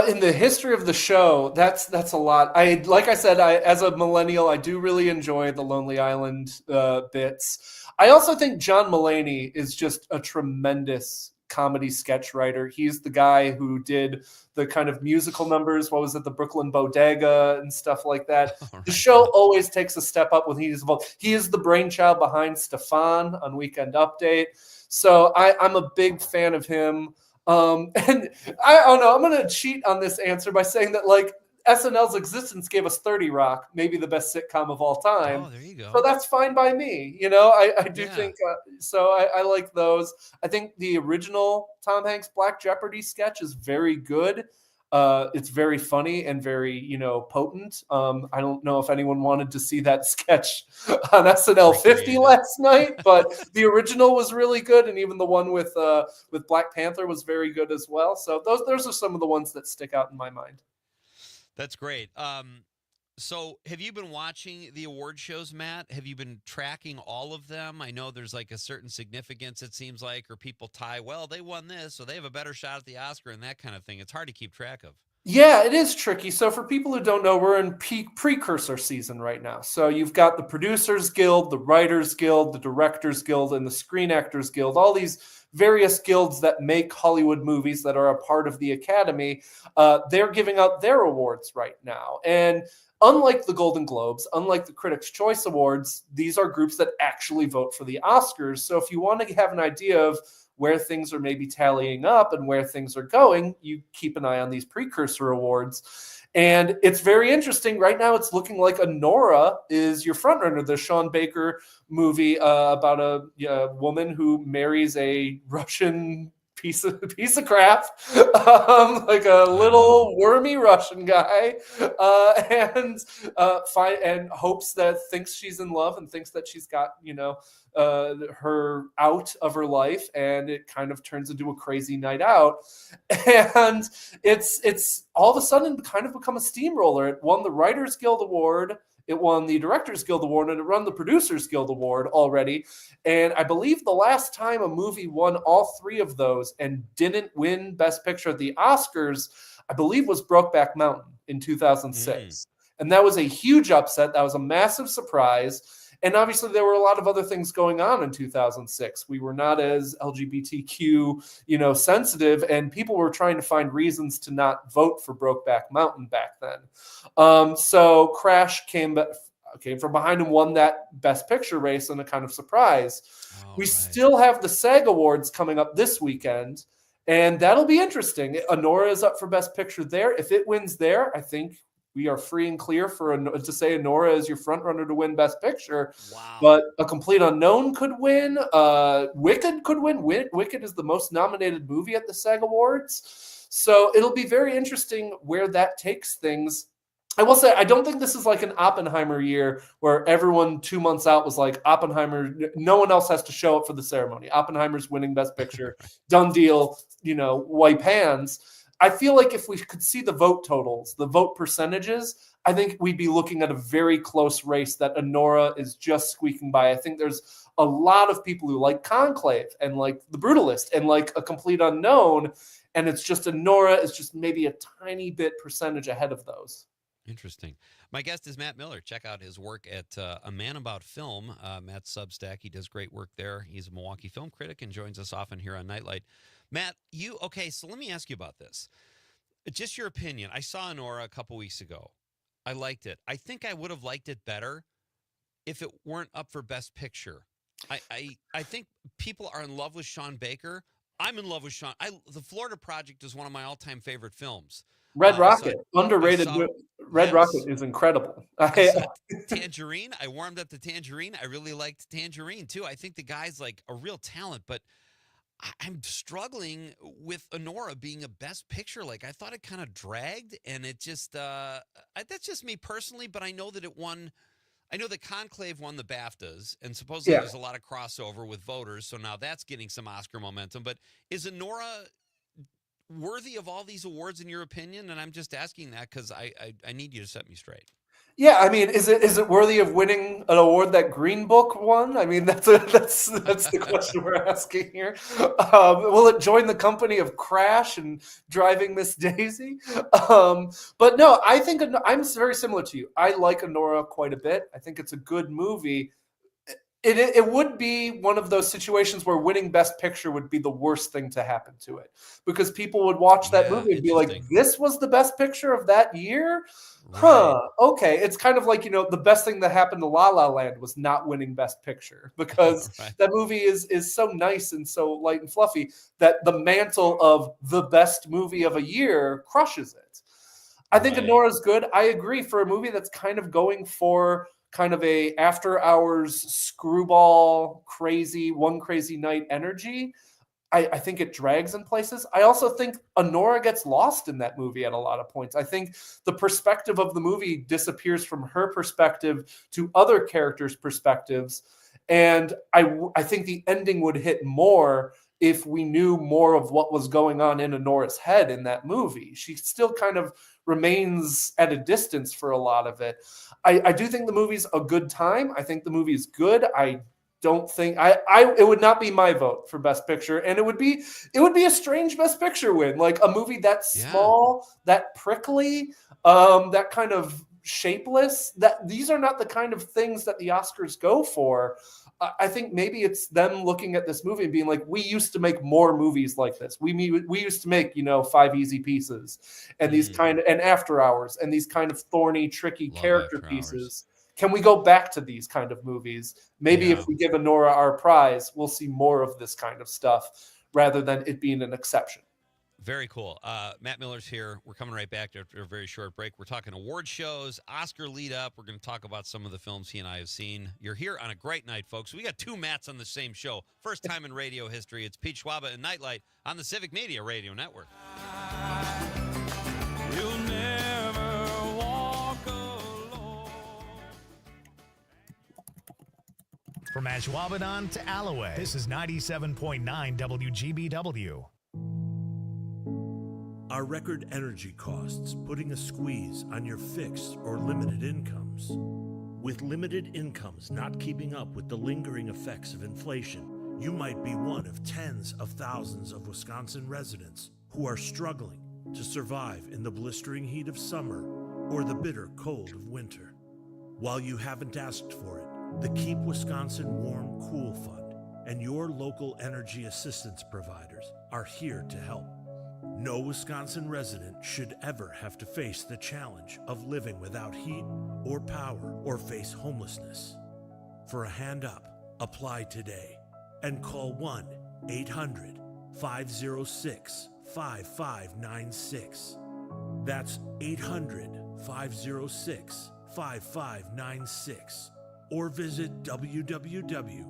In the history of the show, that's a lot. Like I said, as a millennial, I do really enjoy the Lonely Island bits. I also think John Mulaney is just a tremendous comedy sketch writer. He's the guy who did the kind of musical numbers. What was it? The Brooklyn Bodega and stuff like that. The show always takes a step up when he's involved. He is the brainchild behind Stefan on Weekend Update. So I'm a big fan of him. And I don't know, I'm going to cheat on this answer by saying that like SNL's existence gave us 30 Rock, maybe the best sitcom of all time. Oh, there you go. So that's fine by me. I do think so. I like those. I think the original Tom Hanks Black Jeopardy sketch is very good. It's very funny and very, potent. I don't know if anyone wanted to see that sketch on SNL 50 last night, but the original was really good, and even the one with Black Panther was very good as well. So those are some of the ones that stick out in my mind. That's great. So have you been watching the award shows, Matt? Have you been tracking all of them? I know there's like a certain significance, it seems like, or people tie, well, they won this, so they have a better shot at the Oscar and that kind of thing. It's hard to keep track of. Yeah, it is tricky. So for people who don't know, we're in peak precursor season right now. So you've got the Producers Guild, the Writers Guild, the Directors Guild, and the Screen Actors Guild, all these various guilds that make Hollywood movies that are a part of the Academy. They're giving out their awards right now. And unlike the Golden Globes, unlike the Critics' Choice Awards, these are groups that actually vote for the Oscars. So if you want to have an idea of where things are maybe tallying up and where things are going, you keep an eye on these precursor awards. And it's very interesting. Right now, it's looking like Anora is your frontrunner, the Sean Baker movie about a woman who marries a Russian piece of crap, like a little wormy Russian guy, and thinks she's in love and thinks that she's got her out of her life, and it kind of turns into a crazy night out, and it's all of a sudden kind of become a steamroller. It won the Writers Guild Award. It won the Directors Guild Award, and it won the Producers Guild Award already. And I believe the last time a movie won all three of those and didn't win Best Picture at the Oscars, I believe was Brokeback Mountain in 2006. And that was a huge upset. That was a massive surprise. And obviously there were a lot of other things going on in 2006. We were not as LGBTQ, sensitive, and people were trying to find reasons to not vote for Brokeback Mountain back then. So Crash came from behind and won that Best Picture race in a kind of surprise. We still have the SAG Awards coming up this weekend, and that'll be interesting. Anora is up for Best Picture there. If it wins there, I think we are free and clear to say Anora is your front runner to win Best Picture. Wow. But A Complete Unknown could win. Wicked could win. Wicked is the most nominated movie at the SAG Awards. So it'll be very interesting where that takes things. I will say, I don't think this is like an Oppenheimer year where everyone 2 months out was like, Oppenheimer, no one else has to show up for the ceremony. Oppenheimer's winning Best Picture. Done deal, wipe hands. I feel like if we could see the vote totals, the vote percentages, I think we'd be looking at a very close race that Anora is just squeaking by. I think there's a lot of people who like Conclave and like The Brutalist and like A Complete Unknown, and it's just Anora is just maybe a tiny bit percentage ahead of those. Interesting. My guest is Matt Miller. Check out his work at A Man About Film, Matt's Substack. He does great work there. He's a Milwaukee film critic and joins us often here on Nightlight. Matt, so let me ask you about this. Just your opinion. I saw Anora a couple weeks ago. I liked it. I think I would have liked it better if it weren't up for Best Picture. I think people are in love with Sean Baker. I'm in love with Sean. The Florida Project is one of my all-time favorite films. Red Rocket, underrated. Red Rocket is incredible. I saw Tangerine. I warmed up to Tangerine. I really liked Tangerine, too. I think the guy's like a real talent, but I'm struggling with Anora being a Best Picture. Like, I thought it kind of dragged, and it just that's just me personally, but I know that it won. I know that Conclave won the BAFTAs, and supposedly there's a lot of crossover with voters, so now that's getting some Oscar momentum. But is Anora worthy of all these awards in your opinion? And I'm just asking that because I need you to set me straight. Yeah, I mean, is it worthy of winning an award that Green Book won? I mean, that's the question we're asking here. Will it join the company of Crash and Driving Miss Daisy? But no, I think I'm very similar to you. I like Anora quite a bit. I think it's a good movie. It would be one of those situations where winning Best Picture would be the worst thing to happen to it, because people would watch that movie and be like, this was the Best Picture of that year? Right. Huh. Okay. It's kind of like, the best thing that happened to La La Land was not winning Best Picture, because that movie is so nice and so light and fluffy that the mantle of the best movie of a year crushes it. I think Anora's good. I agree, for a movie that's kind of going for kind of a after hours screwball one crazy night energy. I think it drags in places. I also think Anora gets lost in that movie at a lot of points. I think the perspective of the movie disappears from her perspective to other characters' perspectives. And I think the ending would hit more if we knew more of what was going on in Anora's head in that movie. She still kind of remains at a distance for a lot of it. I do think the movie's a good time. I think the movie is good. I don't think it would not be my vote for Best Picture, and it would be a strange Best Picture win, like a movie that small, that prickly, that kind of shapeless. That these are not the kind of things that the Oscars go for. I think maybe it's them looking at this movie and being like, we used to make more movies like this. We used to make 5 Easy Pieces and these kind of, and After Hours, and these kind of thorny, tricky character pieces. Can we go back to these kind of movies? Maybe if we give Anora our prize, we'll see more of this kind of stuff rather than it being an exception. Very cool. Matt Miller's here. We're coming right back after a very short break. We're talking award shows, Oscar lead up. We're going to talk about some of the films he and I have seen. You're here on a great night, folks. We got two Matts on the same show. First time in radio history. It's Pete Schwaba and Nightlight on the Civic Media Radio Network. You'll never walk alone. From Ashwaubenon to Alloway, this is 97.9 WGBW. Are record energy costs putting a squeeze on your fixed or limited incomes? With limited incomes not keeping up with the lingering effects of inflation, you might be one of tens of thousands of Wisconsin residents who are struggling to survive in the blistering heat of summer or the bitter cold of winter. While you haven't asked for it, the Keep Wisconsin Warm Cool Fund and your local energy assistance providers are here to help. No Wisconsin resident should ever have to face the challenge of living without heat or power or face homelessness. For a hand up, apply today and call 1-800-506-5596. That's 800-506-5596. Or visit www.kwwf.org.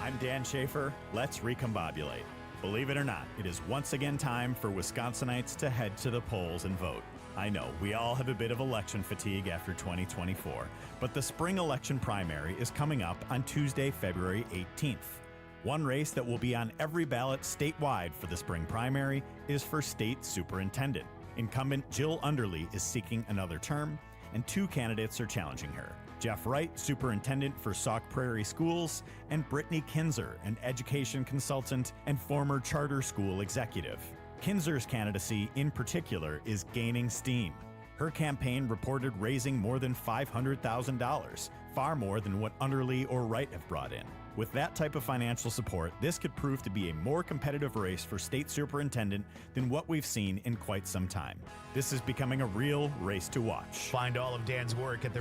I'm Dan Schaefer. Let's recombobulate. Believe it or not, it is once again time for Wisconsinites to head to the polls and vote. I know, we all have a bit of election fatigue after 2024, but the spring election primary is coming up on Tuesday, February 18th. One race that will be on every ballot statewide for the spring primary is for state superintendent. Incumbent Jill Underly is seeking another term, and two candidates are challenging her. Jeff Wright, superintendent for Sauk Prairie Schools, and Brittany Kinzer, an education consultant and former charter school executive. Kinzer's candidacy, in particular, is gaining steam. Her campaign reported raising more than $500,000, far more than what Underly or Wright have brought in. With that type of financial support, this could prove to be a more competitive race for state superintendent than what we've seen in quite some time. This is becoming a real race to watch. Find all of Dan's work at the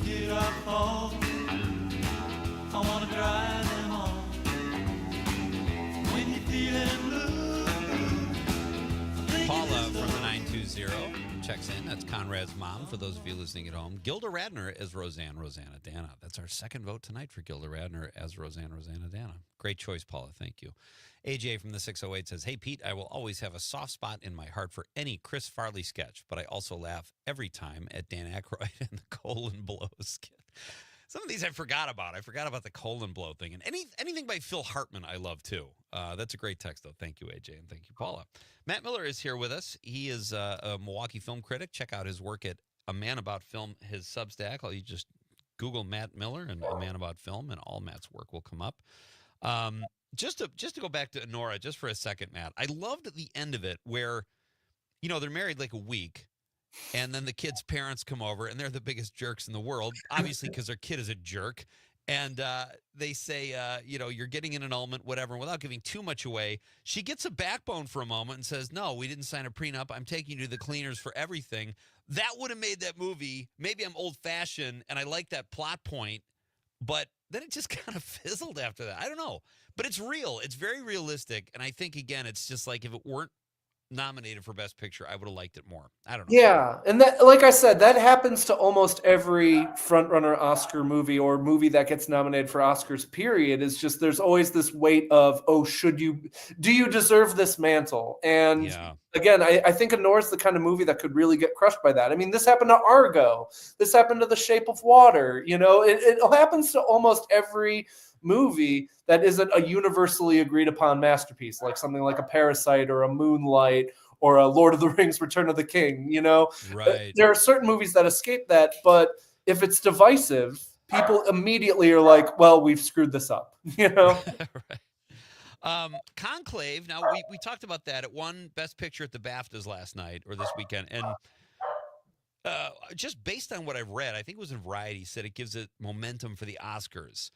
Get up home. I wanna drive them home. When you're feeling blue. Paula from the 920 checks in. That's Conrad's mom, for those of you listening at home. Gilda Radner as Rosanna Dana. That's our second vote tonight for Gilda Radner as Rosanna Dana. Great choice, Paula. Thank you. AJ from the 608 says, hey, Pete, I will always have a soft spot in my heart for any Chris Farley sketch, but I also laugh every time at Dan Aykroyd and the colon blow skit. Some of these I forgot about. I forgot about the colon blow thing. And anything by Phil Hartman I love, too. That's a great text, though. Thank you, AJ, and thank you, Paula. Matt Miller is here with us. He is a Milwaukee film critic. Check out his work at A Man About Film, his Substack. You just Google Matt Miller and A Man About Film, and all Matt's work will come up. Just to go back to Nora just for a second, Matt, I loved the end of it where, they're married like a week, and then the kid's parents come over, and they're the biggest jerks in the world, obviously because their kid is a jerk. And they say, you're getting an annulment, whatever. And without giving too much away, she gets a backbone for a moment and says, no, we didn't sign a prenup. I'm taking you to the cleaners for everything. That would have made that movie. Maybe I'm old-fashioned, and I like that plot point, but then it just kind of fizzled after that. I don't know. But it's real. It's very realistic. And I think, again, it's just like if it weren't nominated for Best Picture, I would have liked it more. I don't know. Yeah, and that, like I said, that happens to almost every frontrunner Oscar movie or movie that gets nominated for Oscars, period, is just there's always this weight of, do you deserve this mantle? And again, I think Honor's the kind of movie that could really get crushed by that. I mean, this happened to Argo. This happened to The Shape of Water. It happens to almost every movie that isn't a universally agreed upon masterpiece, like something like a Parasite or a Moonlight or a Lord of the Rings, Return of the King. Right. There are certain movies that escape that, but if it's divisive, people immediately are like, well, we've screwed this up, Right. Conclave. Now we talked about that. It won Best Picture at the BAFTAs last night or this weekend. And just based on what I've read, I think it was in Variety, said it gives it momentum for the Oscars.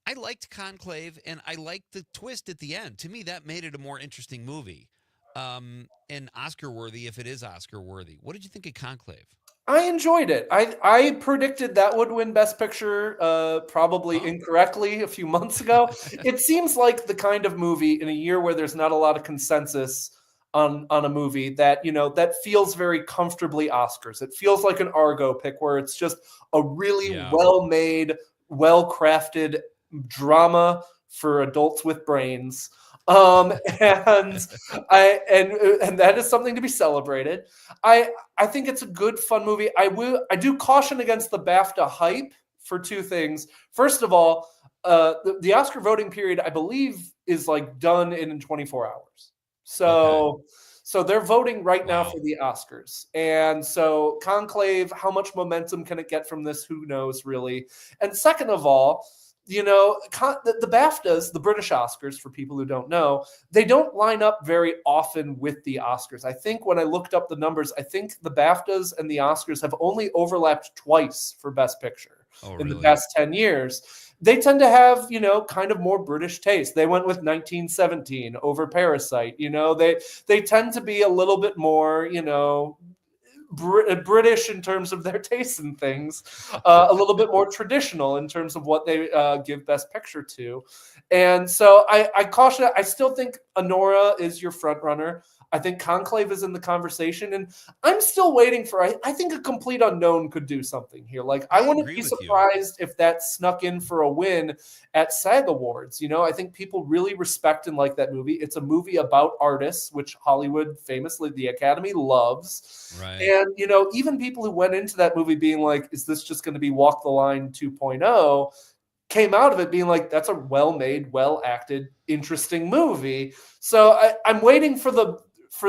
I liked Conclave, and I liked the twist at the end. To me, that made it a more interesting movie. and Oscar worthy if it is Oscar worthy. What did you think of Conclave? I enjoyed it. I predicted that would win Best Picture, probably incorrectly a few months ago. It seems like the kind of movie in a year where there's not a lot of consensus on a movie that, that feels very comfortably Oscars. It feels like an Argo pick where it's just a really well-made, well-crafted drama for adults with brains. And and that is something to be celebrated. I think it's a good, fun movie. I do caution against the BAFTA hype for two things. First of all, the Oscar voting period, I believe, is like done in 24 hours. So they're voting right now for the Oscars. And so Conclave, how much momentum can it get from this? Who knows, really? And second of all, the BAFTAs, the British Oscars, for people who don't know, they don't line up very often with the Oscars. I think when I looked up the numbers, I think the BAFTAs and the Oscars have only overlapped twice for Best Picture in the past 10 years. They tend to have, kind of more British taste. They went with 1917 over Parasite. They tend to be a little bit more, British in terms of their tastes and things, a little bit more traditional in terms of what they give Best Picture to. And so I caution, I still think Anora is your front runner. I think Conclave is in the conversation, and I'm still waiting for, I think A Complete Unknown could do something here. Like, I wouldn't be surprised if that snuck in for a win at SAG Awards. I think people really respect and like that movie. It's a movie about artists, which Hollywood famously, the Academy loves. Right. And, even people who went into that movie being like, is this just going to be Walk the Line 2.0? Came out of it being like, that's a well-made, well-acted, interesting movie. So I'm waiting for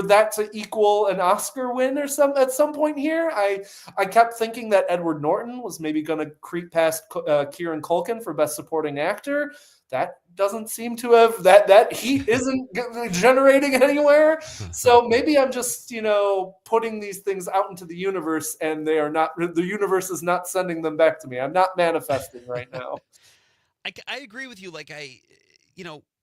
that to equal an Oscar win or at some point here. I kept thinking that Edward Norton was maybe going to creep past Kieran Culkin for Best Supporting Actor. That doesn't seem to have, that heat isn't generating anywhere. So maybe I'm just, putting these things out into the universe, and the universe is not sending them back to me. I'm not manifesting right now. I agree with you. Like,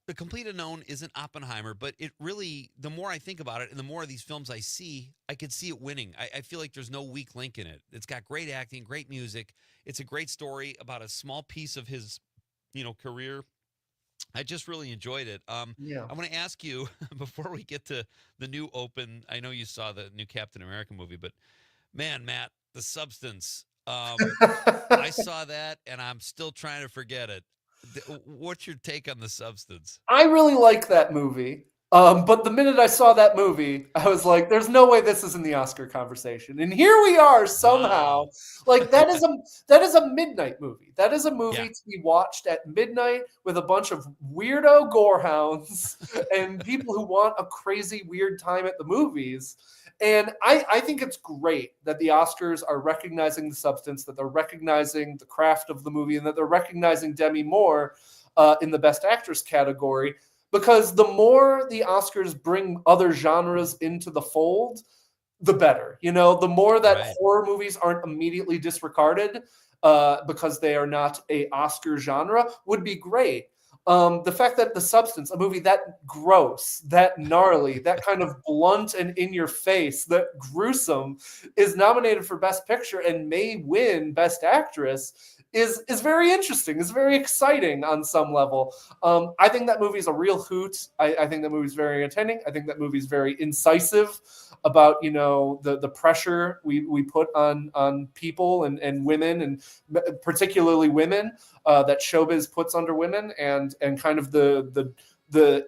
The Complete Unknown isn't Oppenheimer, but it really, the more I think about it and the more of these films I see, I could see it winning. I feel like there's no weak link in it. It's got great acting, great music. It's a great story about a small piece of his, career. I just really enjoyed it. I want to ask you, before we get to the new open, I know you saw the new Captain America movie, but man, Matt, The Substance. I saw that, and I'm still trying to forget it. What's your take on The Substance? I really like that movie. But the minute I saw that movie, I was like, there's no way this is in the Oscar conversation. And here we are somehow. Wow. Like, that is a midnight movie. That is a movie to be watched at midnight with a bunch of weirdo gorehounds and people who want a crazy, weird time at the movies. And I think it's great that the Oscars are recognizing The Substance, that they're recognizing the craft of the movie, and that they're recognizing Demi Moore in the Best Actress category. Because the more the Oscars bring other genres into the fold, the better. The more that horror movies aren't immediately disregarded because they are not a Oscar genre would be great. The fact that The Substance, a movie that gross, that gnarly, that kind of blunt and in your face, that gruesome, is nominated for Best Picture and may win Best Actress is very interesting. It's very exciting on some level. I think that movie is a real hoot. I think that movie is very entertaining. I think that movie is very incisive about the pressure we put on people and women, and particularly women, that showbiz puts under women, and kind of the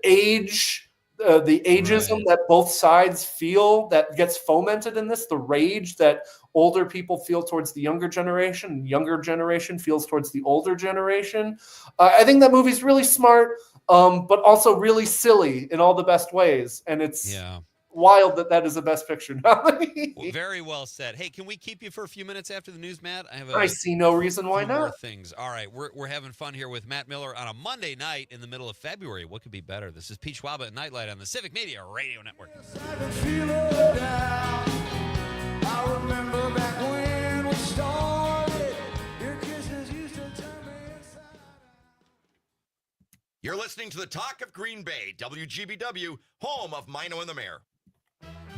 age. The ageism that both sides feel that gets fomented in this, the rage that older people feel towards the younger generation, and younger generation feels towards the older generation. I think that movie's really smart, but also really silly in all the best ways. And it's wild that is a Best Picture nominee. Well, very well said. Hey, can we keep you for a few minutes after the news, Matt? I see no reason why not. More things. All right, we're having fun here with Matt Miller on a Monday night in the middle of February. What could be better? This is Pete Schwaba at Nightlight on the Civic Media Radio Network. You're listening to the Talk of Green Bay, WGBW, home of Mino and the Mayor.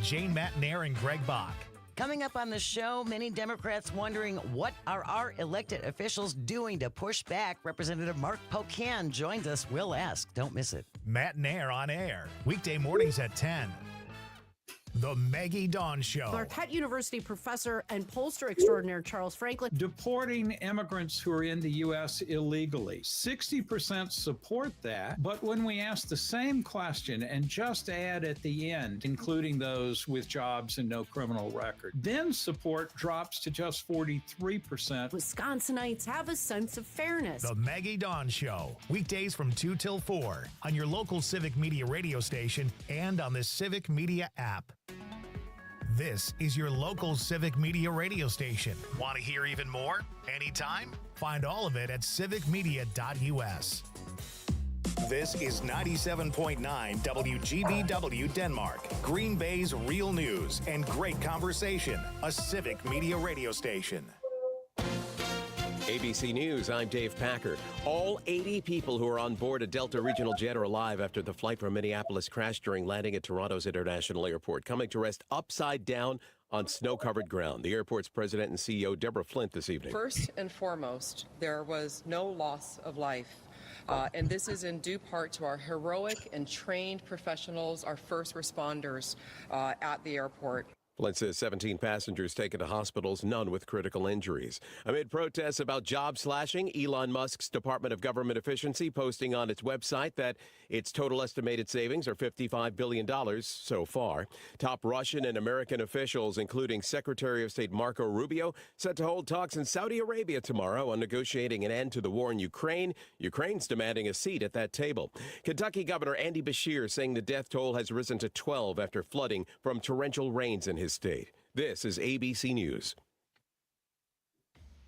Jane Matnair and Greg Bach. Coming up on the show, many Democrats wondering what are our elected officials doing to push back. Representative Mark Pocan joins us. We'll ask. Don't miss it. Matnair on air. Weekday mornings at 10. The Maggie Dawn Show. Marquette University professor and pollster extraordinaire Charles Franklin. Deporting immigrants who are in the U.S. illegally. 60% support that, but when we ask the same question and just add at the end, including those with jobs and no criminal record, then support drops to just 43%. Wisconsinites have a sense of fairness. The Maggie Dawn Show. Weekdays from 2 till 4 on your local Civic Media radio station and on the Civic Media app. This is your local Civic Media radio station. Want to hear even more? Anytime? Find all of it at civicmedia.us. This is 97.9 WGBW Denmark, Green Bay's real news and great conversation, a Civic Media radio station. ABC News, I'm Dave Packer. All 80 people who are on board a Delta regional jet are alive after the flight from Minneapolis crashed during landing at Toronto's International Airport, coming to rest upside down on snow-covered ground. The airport's president and CEO, Deborah Flint, this evening. First and foremost, there was no loss of life. And this is in due part to our heroic and trained professionals, our first responders at the airport. Flint says 17 passengers taken to hospitals, none with critical injuries. Amid protests about job slashing, Elon Musk's Department of Government Efficiency posting on its website that its total estimated savings are $55 billion so far. Top Russian and American officials, including Secretary of State Marco Rubio, set to hold talks in Saudi Arabia tomorrow on negotiating an end to the war in Ukraine. Ukraine's demanding a seat at that table. Kentucky Governor Andy Beshear saying the death toll has risen to 12 after flooding from torrential rains in his state. This is ABC News.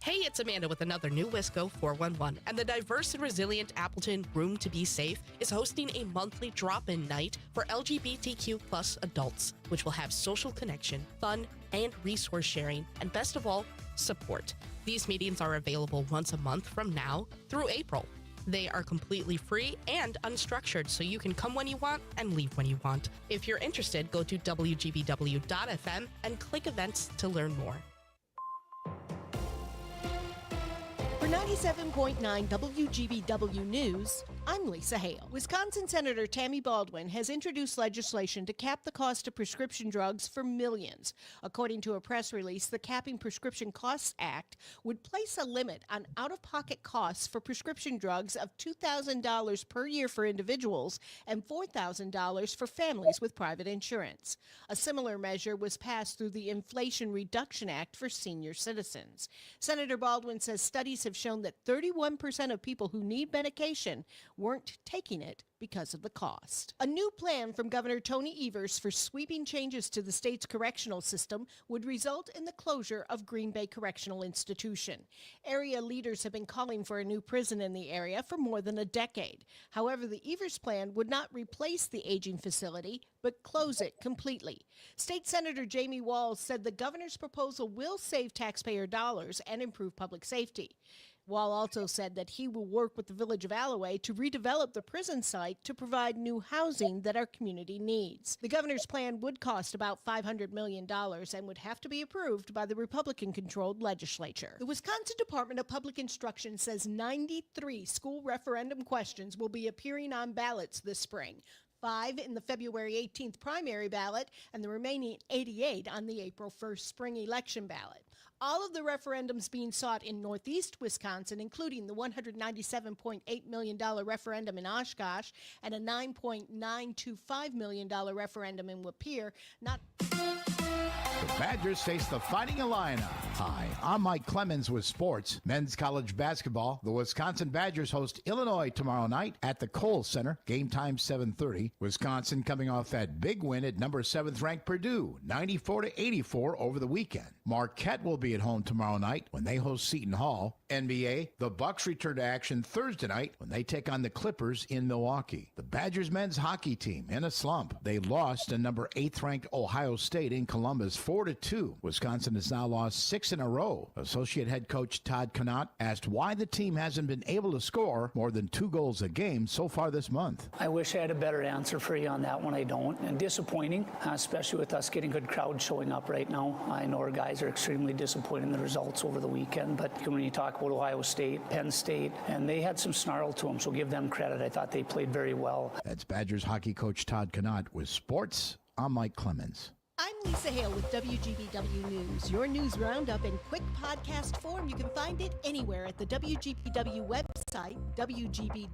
Hey, it's Amanda with another new Wisco 411, and the diverse and resilient Appleton Room to Be Safe is hosting a monthly drop-in night for LGBTQ plus adults, which will have social connection, fun, and resource sharing, and best of all, support. These meetings are available once a month from now through April. They are completely free and unstructured, so you can come when you want and leave when you want. If you're interested, go to WGBW.FM and click events to learn more. For 97.9 WGBW News, I'm Lisa Hale. Wisconsin Senator Tammy Baldwin has introduced legislation to cap the cost of prescription drugs for millions. According to a press release, the Capping Prescription Costs Act would place a limit on out-of-pocket costs for prescription drugs of $2,000 per year for individuals and $4,000 for families with private insurance. A similar measure was passed through the Inflation Reduction Act for senior citizens. Senator Baldwin says studies have shown that 31% of people who need medication weren't taking it because of the cost. A new plan from Governor Tony Evers for sweeping changes to the state's correctional system would result in the closure of Green Bay Correctional Institution. Area leaders have been calling for a new prison in the area for more than a decade. However, the Evers plan would not replace the aging facility, but close it completely. State Senator Jamie Walls said the governor's proposal will save taxpayer dollars and improve public safety. Wall also said that he will work with the village of Alloway to redevelop the prison site to provide new housing that our community needs. The governor's plan would cost about $500 million and would have to be approved by the Republican-controlled legislature. The Wisconsin Department of Public Instruction says 93 school referendum questions will be appearing on ballots this spring. 5 in the February 18th primary ballot and the remaining 88 on the April 1st spring election ballot. All of the referendums being sought in northeast Wisconsin, including the $197.8 million referendum in Oshkosh and a $9.925 million referendum in Lapeer, not... The Badgers face the Fighting Illini. Hi, I'm Mike Clemens with sports. Men's college basketball. The Wisconsin Badgers host Illinois tomorrow night at the Kohl Center. Game time 7:30. Wisconsin coming off that big win at number 7th ranked Purdue, 94-84 over the weekend. Marquette will be at home tomorrow night when they host Seton Hall. NBA, the Bucks return to action Thursday night when they take on the Clippers in Milwaukee. The Badgers men's hockey team in a slump. They lost to number 8th ranked Ohio State in Columbus 4-2. Wisconsin has now lost 6 in a row. Associate head coach Todd Connaught asked why the team hasn't been able to score more than 2 goals a game so far this month. I wish I had a better answer for you on that one. I don't. And disappointing, especially with us getting good crowds showing up right now. I know our guys are extremely disappointed in the results over the weekend, but when you talk about Ohio State, Penn State, and they had some snarl to them, so give them credit. I thought they played very well. That's Badgers hockey coach Todd Connaught with sports. I'm Mike Clemens. I'm Lisa Hale with WGBW News. Your news roundup in quick podcast form. You can find it anywhere at the WGBW website, WGBW.fm.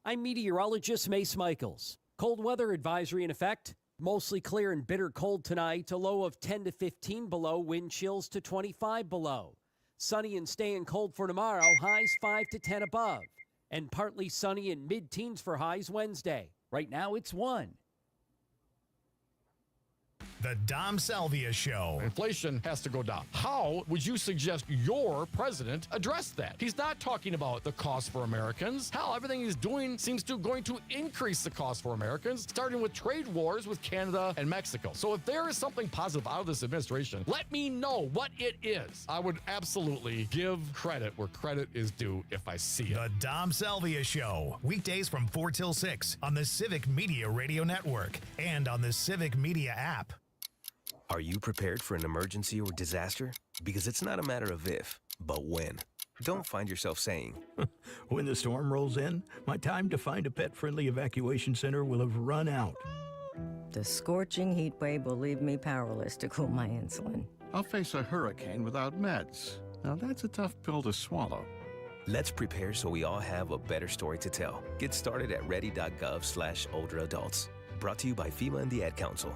I'm meteorologist Mace Michaels. Cold weather advisory in effect. Mostly clear and bitter cold tonight. A low of 10 to 15 below. Wind chills to 25 below. Sunny and staying cold for tomorrow. Highs 5 to 10 above. And partly sunny and mid-teens for highs Wednesday. Right now it's 1. The Dom Salvia Show. Inflation has to go down. How would you suggest your president address that? He's not talking about the cost for Americans. Hell, everything he's doing seems to going to increase the cost for Americans, starting with trade wars with Canada and Mexico. So if there is something positive out of this administration, let me know what it is. I would absolutely give credit where credit is due if I see it. The Dom Salvia Show. Weekdays from 4 till 6 on the Civic Media Radio Network and on the Civic Media app. Are you prepared for an emergency or disaster? Because it's not a matter of if, but when. Don't find yourself saying, when the storm rolls in, my time to find a pet-friendly evacuation center will have run out. The scorching heat wave will leave me powerless to cool my insulin. I'll face a hurricane without meds. Now that's a tough pill to swallow. let's prepare so we all have a better story to tell. Get started at ready.gov/older adults. Brought to you by FEMA and the Ad Council.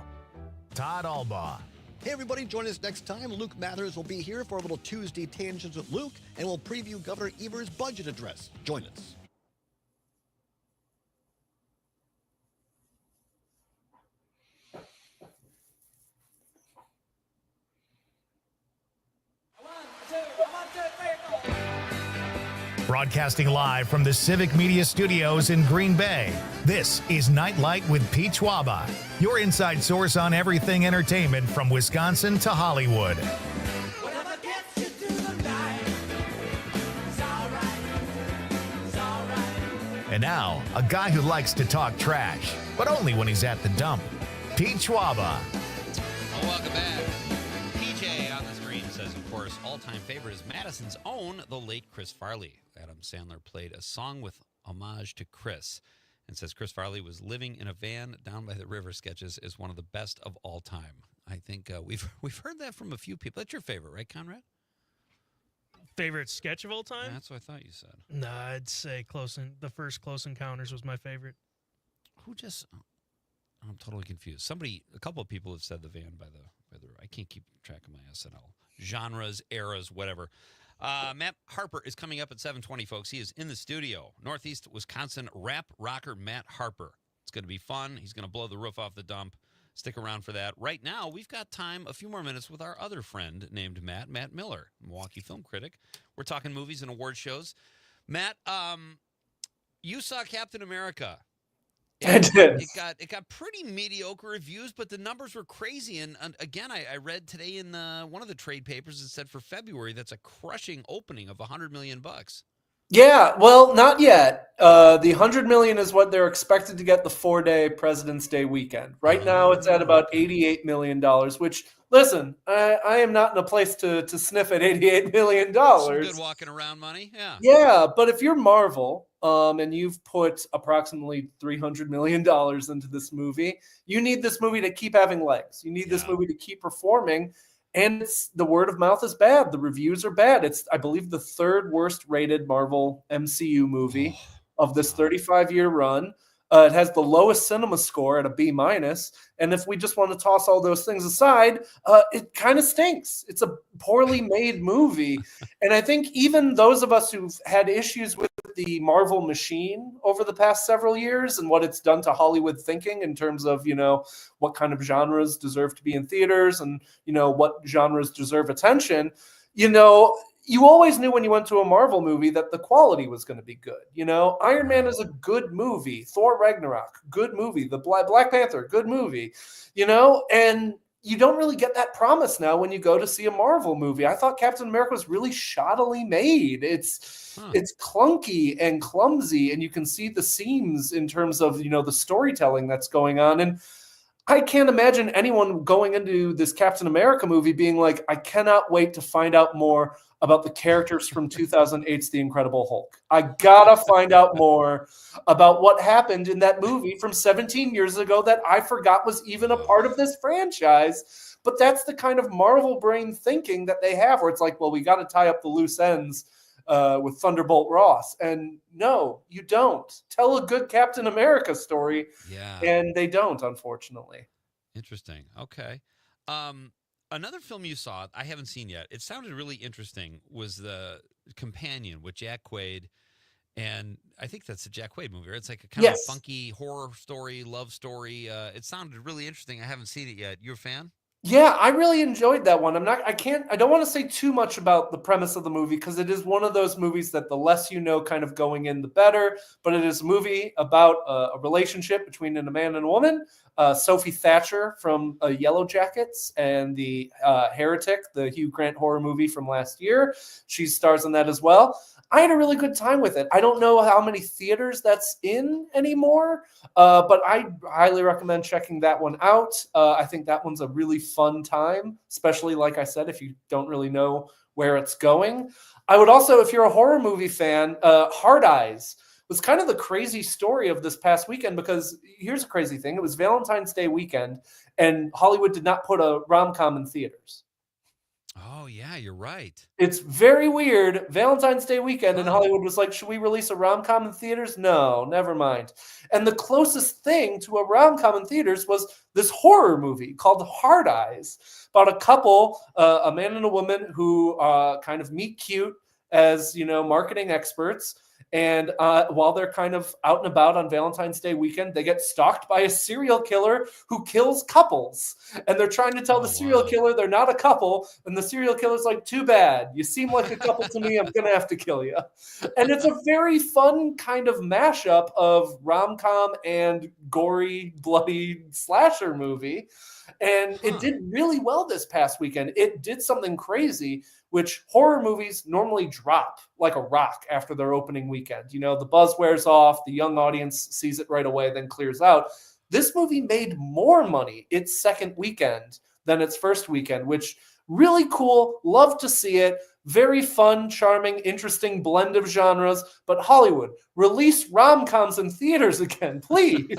Todd Albaugh. Hey, everybody, join us next time. Luke Mathers will be here for a little Tuesday Tangents with Luke, and we'll preview Governor Evers' budget address. Join us. Broadcasting live from the Civic Media Studios in Green Bay, this is Nite Lite with Pete Schwaba, your inside source on everything entertainment from Wisconsin to Hollywood. And now, a guy who likes to talk trash, but only when he's at the dump, Pete Schwaba. Well, welcome back. PJ on the screen says, of course, all-time favorite is Madison's own, the late Chris Farley. Adam Sandler played a song with homage to Chris and says Chris Farley was living in a van down by the river sketches is one of the best of all time. I think we've heard that from a few people. That's your favorite, right, Conrad? Favorite sketch of all time? Yeah, that's what I thought you said. Nah, I'd say the first Close Encounters was my favorite. Who just? Oh, I'm totally confused. A couple of people have said the van by the river. I can't keep track of my SNL genres, eras, whatever. Matt Harper is coming up at 7:20, folks. He is in the studio. Northeast Wisconsin rap rocker Matt Harper. It's going to be fun. He's going to blow the roof off the dump. Stick around for that. Right now, we've got time, a few more minutes with our other friend named Matt Miller, Milwaukee film critic. We're talking movies and award shows. Matt, you saw Captain America. I did. It got pretty mediocre reviews, but the numbers were crazy. And again, I read today in one of the trade papers, it said for February, that's a crushing opening of $100 million. Yeah, well, not yet. The $100 million is what they're expected to get the 4-day President's Day weekend. Right now, it's at about $88 million. Which, listen, I am not in a place to sniff at $88 million. Some good walking around money, yeah. Yeah, but if you're Marvel, and you've put approximately $300 million into this movie, you need this movie to keep having legs. You need this movie to keep performing. And the word of mouth is bad. The reviews are bad. It's, I believe, the third worst rated Marvel MCU movie of this 35-year run. It has the lowest cinema score at a B-. And if we just want to toss all those things aside, it kind of stinks. It's a poorly made movie. And I think even those of us who've had issues with the Marvel machine over the past several years and what it's done to Hollywood thinking in terms of, what kind of genres deserve to be in theaters and, what genres deserve attention, you always knew when you went to a Marvel movie that the quality was going to be good. Iron Man is a good movie. Thor Ragnarok, good movie. The Black Panther, good movie. And you don't really get that promise now when you go to see a Marvel movie. I thought Captain America was really shoddily made. It's clunky and clumsy, and you can see the seams in terms of, the storytelling that's going on. And I can't imagine anyone going into this Captain America movie being like, I cannot wait to find out more about the characters from 2008's The Incredible Hulk. I gotta find out more about what happened in that movie from 17 years ago that I forgot was even a part of this franchise. But that's the kind of Marvel brain thinking that they have, where it's like, well, we got to tie up the loose ends with Thunderbolt Ross. And no, you don't. Tell a good Captain America story. Yeah. And they don't, unfortunately. Interesting. Okay. Another film you saw, I haven't seen yet. It sounded really interesting, was The Companion with Jack Quaid. And I think that's a Jack Quaid movie, right? It's like a kind of funky horror story, love story. It sounded really interesting. I haven't seen it yet. You a fan? Yeah, I really enjoyed that one. I don't want to say too much about the premise of the movie because it is one of those movies that the less you know kind of going in, the better. But it is a movie about a relationship between a man and a woman. Sophie Thatcher from Yellow Jackets and the Heretic, the Hugh Grant horror movie from last year. She stars in that as well. I had a really good time with it. I don't know how many theaters that's in anymore, but I highly recommend checking that one out. I think that one's a really fun time, especially, like I said, if you don't really know where it's going. I would also, if you're a horror movie fan, Hard Eyes was kind of the crazy story of this past weekend, because here's a crazy thing. It was Valentine's Day weekend, and Hollywood did not put a rom-com in theaters. Oh, yeah, you're right. It's very weird. Valentine's Day weekend, and Hollywood was like, should we release a rom-com in theaters? No, never mind. And the closest thing to a rom-com in theaters was this horror movie called Hard Eyes, about a couple, a man and a woman who kind of meet cute as, marketing experts. And while they're kind of out and about on Valentine's Day weekend, they get stalked by a serial killer who kills couples. And they're trying to tell the serial killer they're not a couple. And the serial killer's like, too bad. You seem like a couple to me. I'm going to have to kill you. And it's a very fun kind of mashup of rom-com and gory, bloody slasher movie. And it did really well this past weekend. It did something crazy, which horror movies normally drop like a rock after their opening weekend. The buzz wears off, the young audience sees it right away, then clears out. This movie made more money its second weekend than its first weekend, which really cool. Love to see it. Very fun, charming, interesting blend of genres. But Hollywood, release rom-coms in theaters again, please.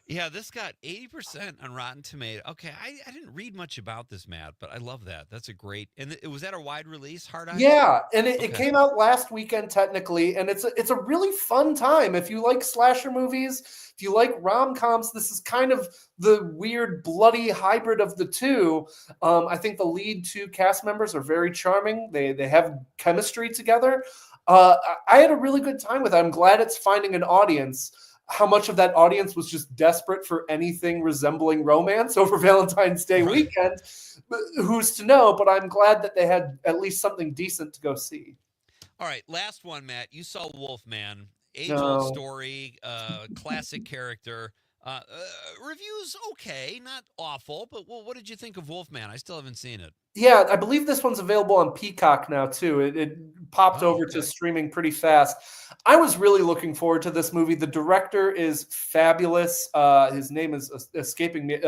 Yeah, this got 80% on Rotten Tomato. Okay, I didn't read much about this, Matt, but I love that. That's a great. And was that a wide release, Hard Eyes? Yeah, and it came out last weekend technically, and it's a really fun time. If you like slasher movies, if you like rom-coms, this is kind of the weird, bloody hybrid of the two. I think the lead two cast members are very charming. They have chemistry together. I had a really good time with it. I'm glad it's finding an audience. How much of that audience was just desperate for anything resembling romance over Valentine's Day weekend? Who's to know? But I'm glad that they had at least something decent to go see. All right, last one, Matt. You saw Wolfman, age-old story, classic character. Reviews okay, not awful, but what did you think of Wolfman? I still haven't seen it. Yeah, I believe this one's available on Peacock now, too. It popped over to streaming pretty fast. I was really looking forward to this movie. The director is fabulous. His name is escaping me.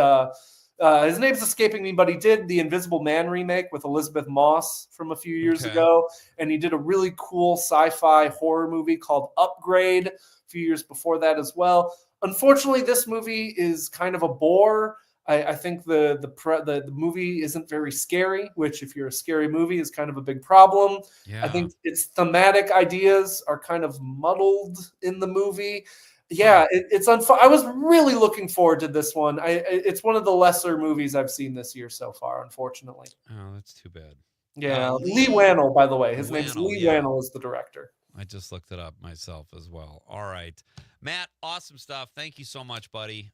His name's escaping me, but he did the Invisible Man remake with Elizabeth Moss from a few years ago. And he did a really cool sci-fi horror movie called Upgrade a few years before that as well. Unfortunately, this movie is kind of a bore. I think the movie isn't very scary, which if you're a scary movie is kind of a big problem. Yeah. I think its thematic ideas are kind of muddled in the movie. Yeah, it's I was really looking forward to this one. It's one of the lesser movies I've seen this year so far, unfortunately. Oh, that's too bad. Yeah, Lee Wannell, by the way. His name's Lee Wannell is the director. I just looked it up myself as well. All right. Matt, awesome stuff. Thank you so much, buddy.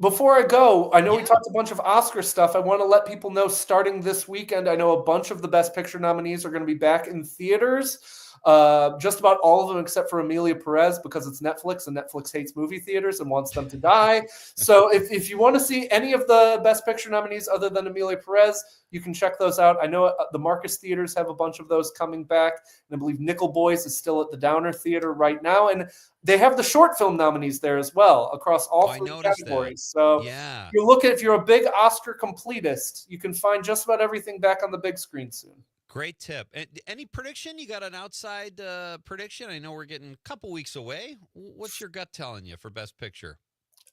Before I go, I know we talked a bunch of Oscar stuff. I want to let people know starting this weekend, I know a bunch of the Best Picture nominees are going to be back in theaters. Just about all of them except for Emilia Perez because it's Netflix and Netflix hates movie theaters and wants them to die. So if you want to see any of the Best Picture nominees other than Emilia Perez, you can check those out. I know the Marcus Theaters have a bunch of those coming back, and I believe Nickel Boys is still at the Downer Theater right now, and they have the short film nominees there as well across all three categories. So Yeah. if you're a big Oscar completist, you can find just about everything back on the big screen soon. Great tip. Any prediction? You got an outside prediction? I know we're getting a couple weeks away. What's your gut telling you for Best Picture?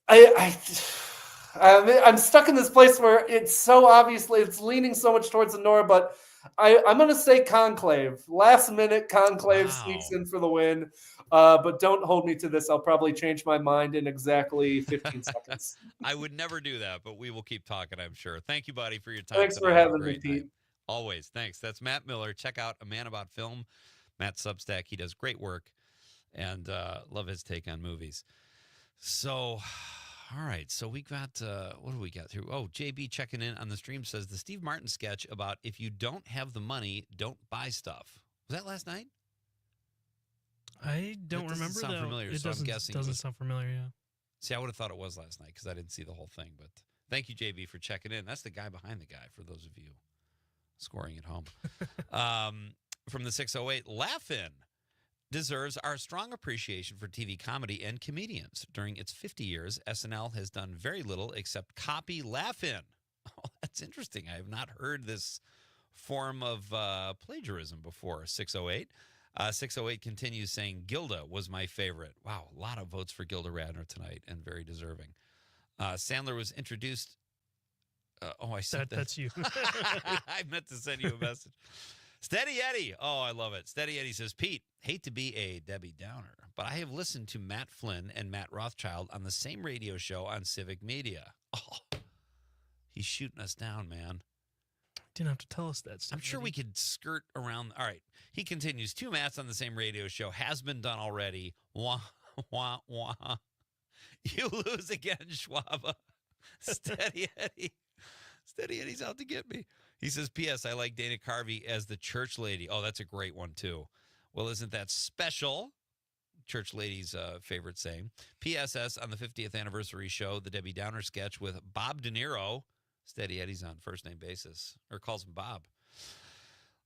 I'm stuck in this place where it's so obviously it's leaning so much towards Honora, but I'm going to say Conclave. Last minute Conclave sneaks in for the win, but don't hold me to this. I'll probably change my mind in exactly 15 seconds. I would never do that, but we will keep talking, I'm sure. Thank you, buddy, for your time. Thanks for tonight. having me, Pete. Always. Thanks. That's Matt Miller. Check out A Man About Film, Matt's Substack. He does great work, and love his take on movies. So, all right. So we got, what do we got through? Oh, JB checking in on the stream says the Steve Martin sketch about if you don't have the money, don't buy stuff. Was that last night? I don't remember sound that. familiar, It so I'm doesn't, guessing it doesn't was- sound familiar, yeah. See, I would have thought it was last night because I didn't see the whole thing. But thank you, JB, for checking in. That's the guy behind the guy, for those of you scoring at home. From the 608, Laugh-In deserves our strong appreciation for TV comedy and comedians. During its 50 years, SNL has done very little except copy Laugh-In. Oh, that's interesting. I have not heard this form of plagiarism before. 608. 608 continues saying, Gilda was my favorite. Wow, a lot of votes for Gilda Radner tonight and very deserving. Sandler was introduced. I said That's you. I meant to send you a message. Steady Eddie. Oh, I love it. Steady Eddie says, Pete, hate to be a Debbie Downer, but I have listened to Matt Flynn and Matt Rothschild on the same radio show on Civic Media. Oh, he's shooting us down, man. Didn't have to tell us that. I'm sure we could skirt around. All right. He continues. 2 Matts on the same radio show has been done already. Wah, wah, wah. You lose again, Schwaba. Steady Eddie. Steady Eddie's out to get me. He says, P.S. I like Dana Carvey as the church lady. Oh, that's a great one, too. Well, isn't that special? Church lady's favorite saying. PSS on the 50th anniversary show, the Debbie Downer sketch with Bob De Niro. Steady Eddie's on first name basis, or calls him Bob.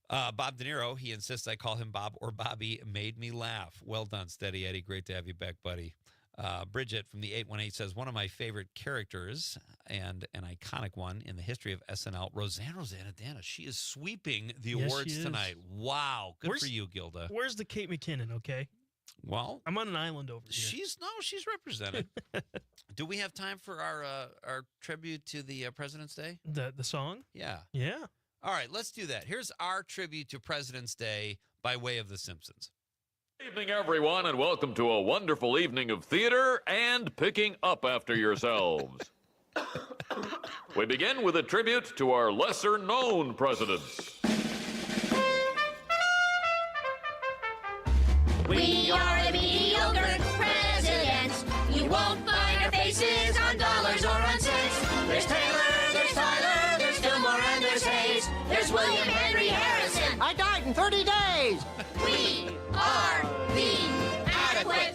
Bob De Niro, he insists I call him Bob or Bobby, made me laugh. Well done, Steady Eddie. Great to have you back, buddy. Bridget from the 818 says, one of my favorite characters and an iconic one in the history of SNL, Rosanna. She is sweeping the Yes, awards she is. tonight. Wow. Good Where's- for you, Gilda. Where's the Kate McKinnon, okay? Well, I'm on an island over here. she's represented. Do we have time for our tribute to the President's Day? The song? Yeah. Yeah. All right, let's do that. Here's our tribute to President's Day by way of The Simpsons. Good evening, everyone, and welcome to a wonderful evening of theater and picking up after yourselves. We begin with a tribute to our lesser-known presidents. We are the mediocre presidents. You won't find our faces on dollars or on cents. There's Taylor, there's Tyler, there's Fillmore, and there's Hayes. There's William Henry Harrison. I died in 30 days. We are the adequate,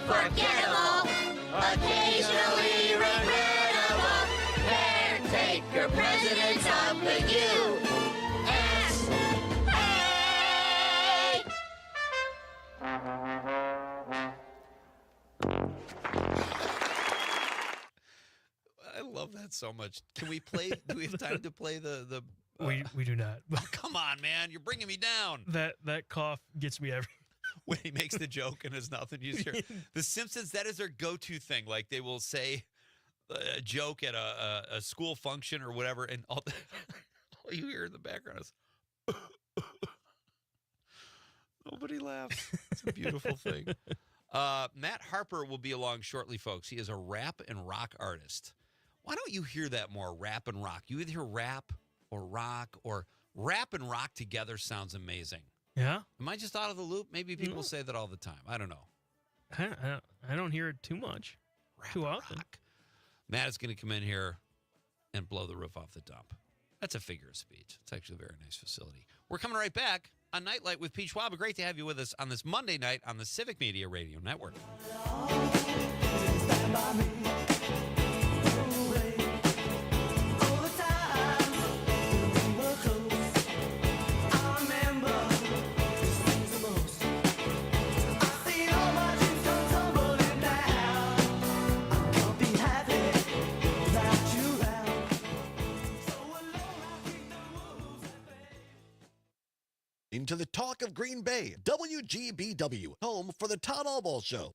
forgettable, occasionally regrettable, caretaker presidents of the U.S.A. I love that so much. Can we play? Do we have time to play the? We do not. Oh, come on, man! You're bringing me down. That cough gets me every. When he makes the joke and there's nothing you hear. The Simpsons, that is their go-to thing. Like they will say a joke at a school function or whatever, and all you hear in the background is nobody laughs. It's a beautiful thing. Matt Harper will be along shortly, folks. He is a rap and rock artist. Why don't you hear that more? Rap and rock. You either hear rap or rock, or rap and rock together sounds amazing. Yeah. Am I just out of the loop? Maybe people say that all the time. I don't know. I don't hear it too much. Too often. Matt is going to come in here and blow the roof off the dump. That's a figure of speech. It's actually a very nice facility. We're coming right back on Nightlight with Pete Schwaba. Great to have you with us on this Monday night on the Civic Media Radio Network. Into the talk of Green Bay, WGBW, home for the Todd Allball Show.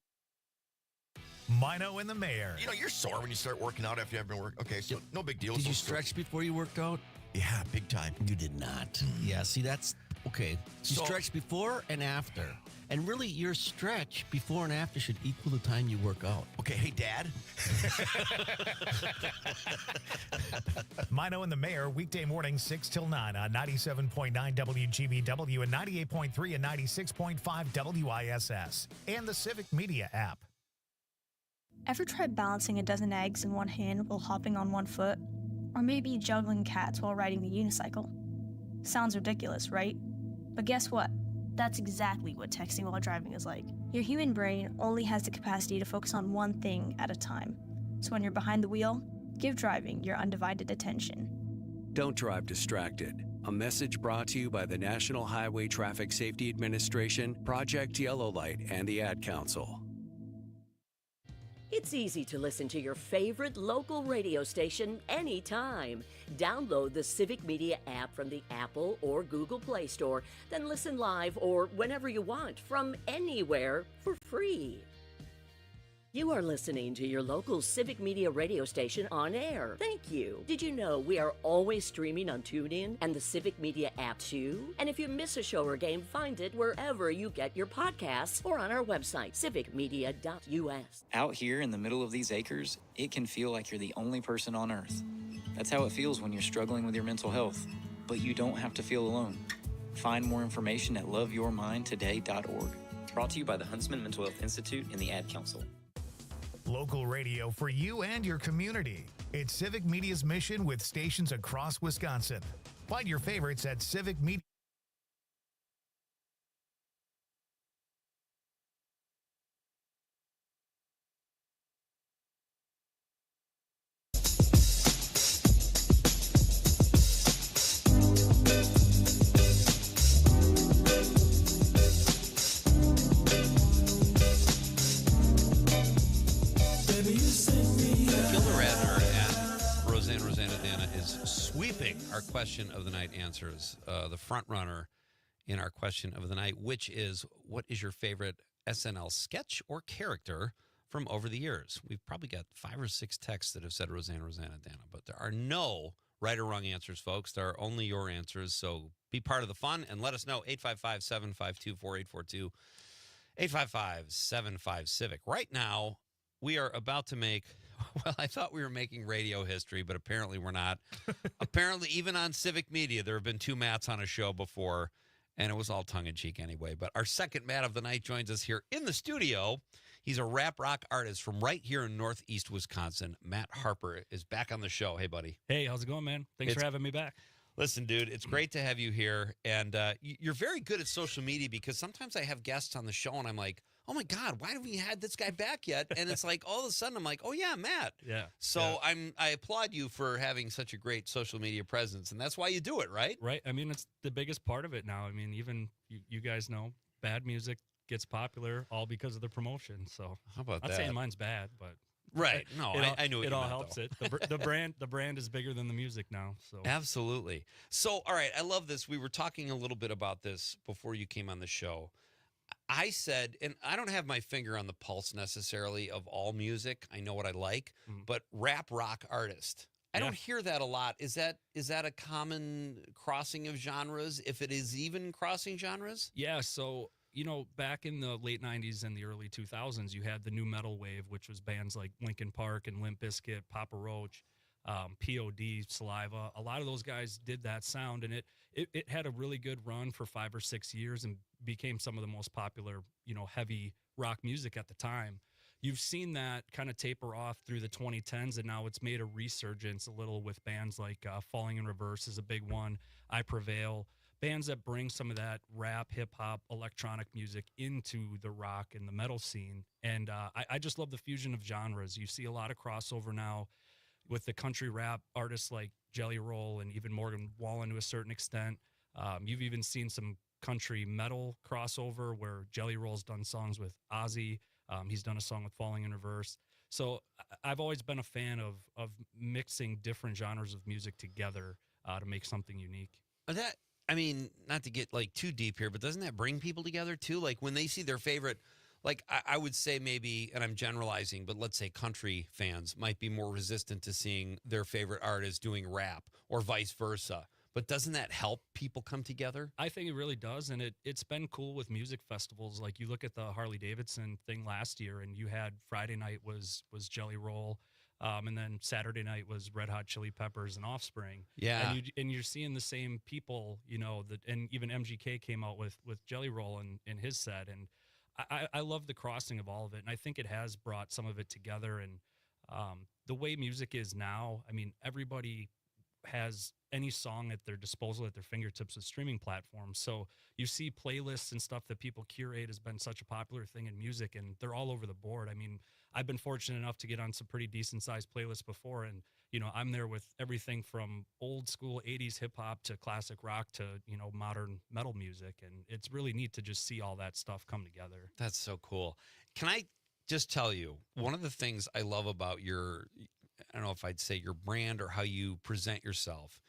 Mino and the Mayor. You know, you're sore when you start working out after you haven't been working. Okay, so no big deal. Did you stretch before you worked out? Yeah, big time. You did not. Yeah, see, that's okay. You stretch before and after. And really, your stretch before and after should equal the time you work out. Okay, hey, Dad. Mino and the Mayor, weekday morning 6 till 9 on 97.9 WGBW and 98.3 and 96.5 WISS. And the Civic Media app. Ever tried balancing a dozen eggs in one hand while hopping on one foot? Or maybe juggling cats while riding the unicycle? Sounds ridiculous, right? But guess what? That's exactly what texting while driving is like. Your human brain only has the capacity to focus on one thing at a time. So when you're behind the wheel, give driving your undivided attention. Don't drive distracted. A message brought to you by the National Highway Traffic Safety Administration, Project Yellow Light, and the Ad Council. It's easy to listen to your favorite local radio station anytime. Download the Civic Media app from the Apple or Google Play Store, then listen live or whenever you want from anywhere for free. You are listening to your local Civic Media radio station on air. Thank you. Did you know we are always streaming on TuneIn and the Civic Media app too? And if you miss a show or game, find it wherever you get your podcasts or on our website, civicmedia.us. Out here in the middle of these acres, it can feel like you're the only person on earth. That's how it feels when you're struggling with your mental health. But you don't have to feel alone. Find more information at loveyourmindtoday.org. Brought to you by the Huntsman Mental Health Institute and the Ad Council. Local radio for you and your community. It's Civic Media's mission with stations across Wisconsin. Find your favorites at Civic Media. Our question of the night answers. The front runner in our question of the night, which is, what is your favorite SNL sketch or character from over the years? We've probably got 5 or 6 texts that have said Rosanna, Dana, but there are no right or wrong answers, folks. There are only your answers. So be part of the fun and let us know. 855-752-4842. 855-75-CIVIC. Right now, we are about to make... Well, I thought we were making radio history, but apparently we're not. Apparently, even on Civic Media, there have been 2 Matts on a show before, and it was all tongue-in-cheek anyway. But our second Matt of the night joins us here in the studio. He's a rap rock artist from right here in Northeast Wisconsin. Matt Harper is back on the show. Hey, buddy. Hey, how's it going, man? Thanks for having me back. Listen, dude, it's great to have you here. And you're very good at social media because sometimes I have guests on the show, and I'm like, oh, my God, why haven't we had this guy back yet? And it's like all of a sudden I'm like, oh, yeah, Matt. Yeah. So yeah. I applaud you for having such a great social media presence, and that's why you do it, right? Right. I mean, it's the biggest part of it now. I mean, even you guys know bad music gets popular all because of the promotion. So how about I'm that? not saying mine's bad, but right. No, I knew what it you all meant, helps though. it. The brand is bigger than the music now. So Absolutely. So, all right, I love this. We were talking a little bit about this before you came on the show. I said, and I don't have my finger on the pulse necessarily of all music. I know what I like, but rap rock artist. I don't hear that a lot. Is that a common crossing of genres, if it is even crossing genres? Yeah, so back in the late 90s and the early 2000s, you had the new metal wave, which was bands like Linkin Park and Limp Bizkit, Papa Roach, POD, Saliva. A lot of those guys did that sound, and it had a really good run for 5 or 6 years and became some of the most popular, heavy rock music at the time. You've seen that kind of taper off through the 2010s, and now it's made a resurgence a little with bands like Falling in Reverse is a big one, I Prevail, bands that bring some of that rap, hip hop, electronic music into the rock and the metal scene. And I just love the fusion of genres. You see a lot of crossover now with the country rap artists like Jelly Roll and even Morgan Wallen to a certain extent. You've even seen some country metal crossover where Jelly Roll's done songs with Ozzy. He's done a song with Falling in Reverse. So I've always been a fan of mixing different genres of music together to make something unique. That, I mean, not to get like too deep here, but doesn't that bring people together too? Like when they see their favorite, like I would say maybe, and I'm generalizing, but let's say country fans might be more resistant to seeing their favorite artist doing rap or vice versa. But doesn't that help people come together? I think it really does, and it's been cool with music festivals. Like you look at the Harley Davidson thing last year, and you had Friday night was Jelly Roll, and then Saturday night was Red Hot Chili Peppers and Offspring. Yeah, and you're seeing the same people, you know. And even MGK came out with Jelly Roll in his set, and I love the crossing of all of it, and I think it has brought some of it together. And the way music is now, I mean, everybody has any song at their disposal at their fingertips with streaming platforms. So you see playlists and stuff that people curate has been such a popular thing in music, and they're all over the board. I mean, I've been fortunate enough to get on some pretty decent sized playlists before, and you know, I'm there with everything from old school 80s hip hop to classic rock to, you know, modern metal music, and it's really neat to just see all that stuff come together. That's so cool. Can I just tell you, one of the things I love about your, I don't know if I'd say your brand or how you present yourself,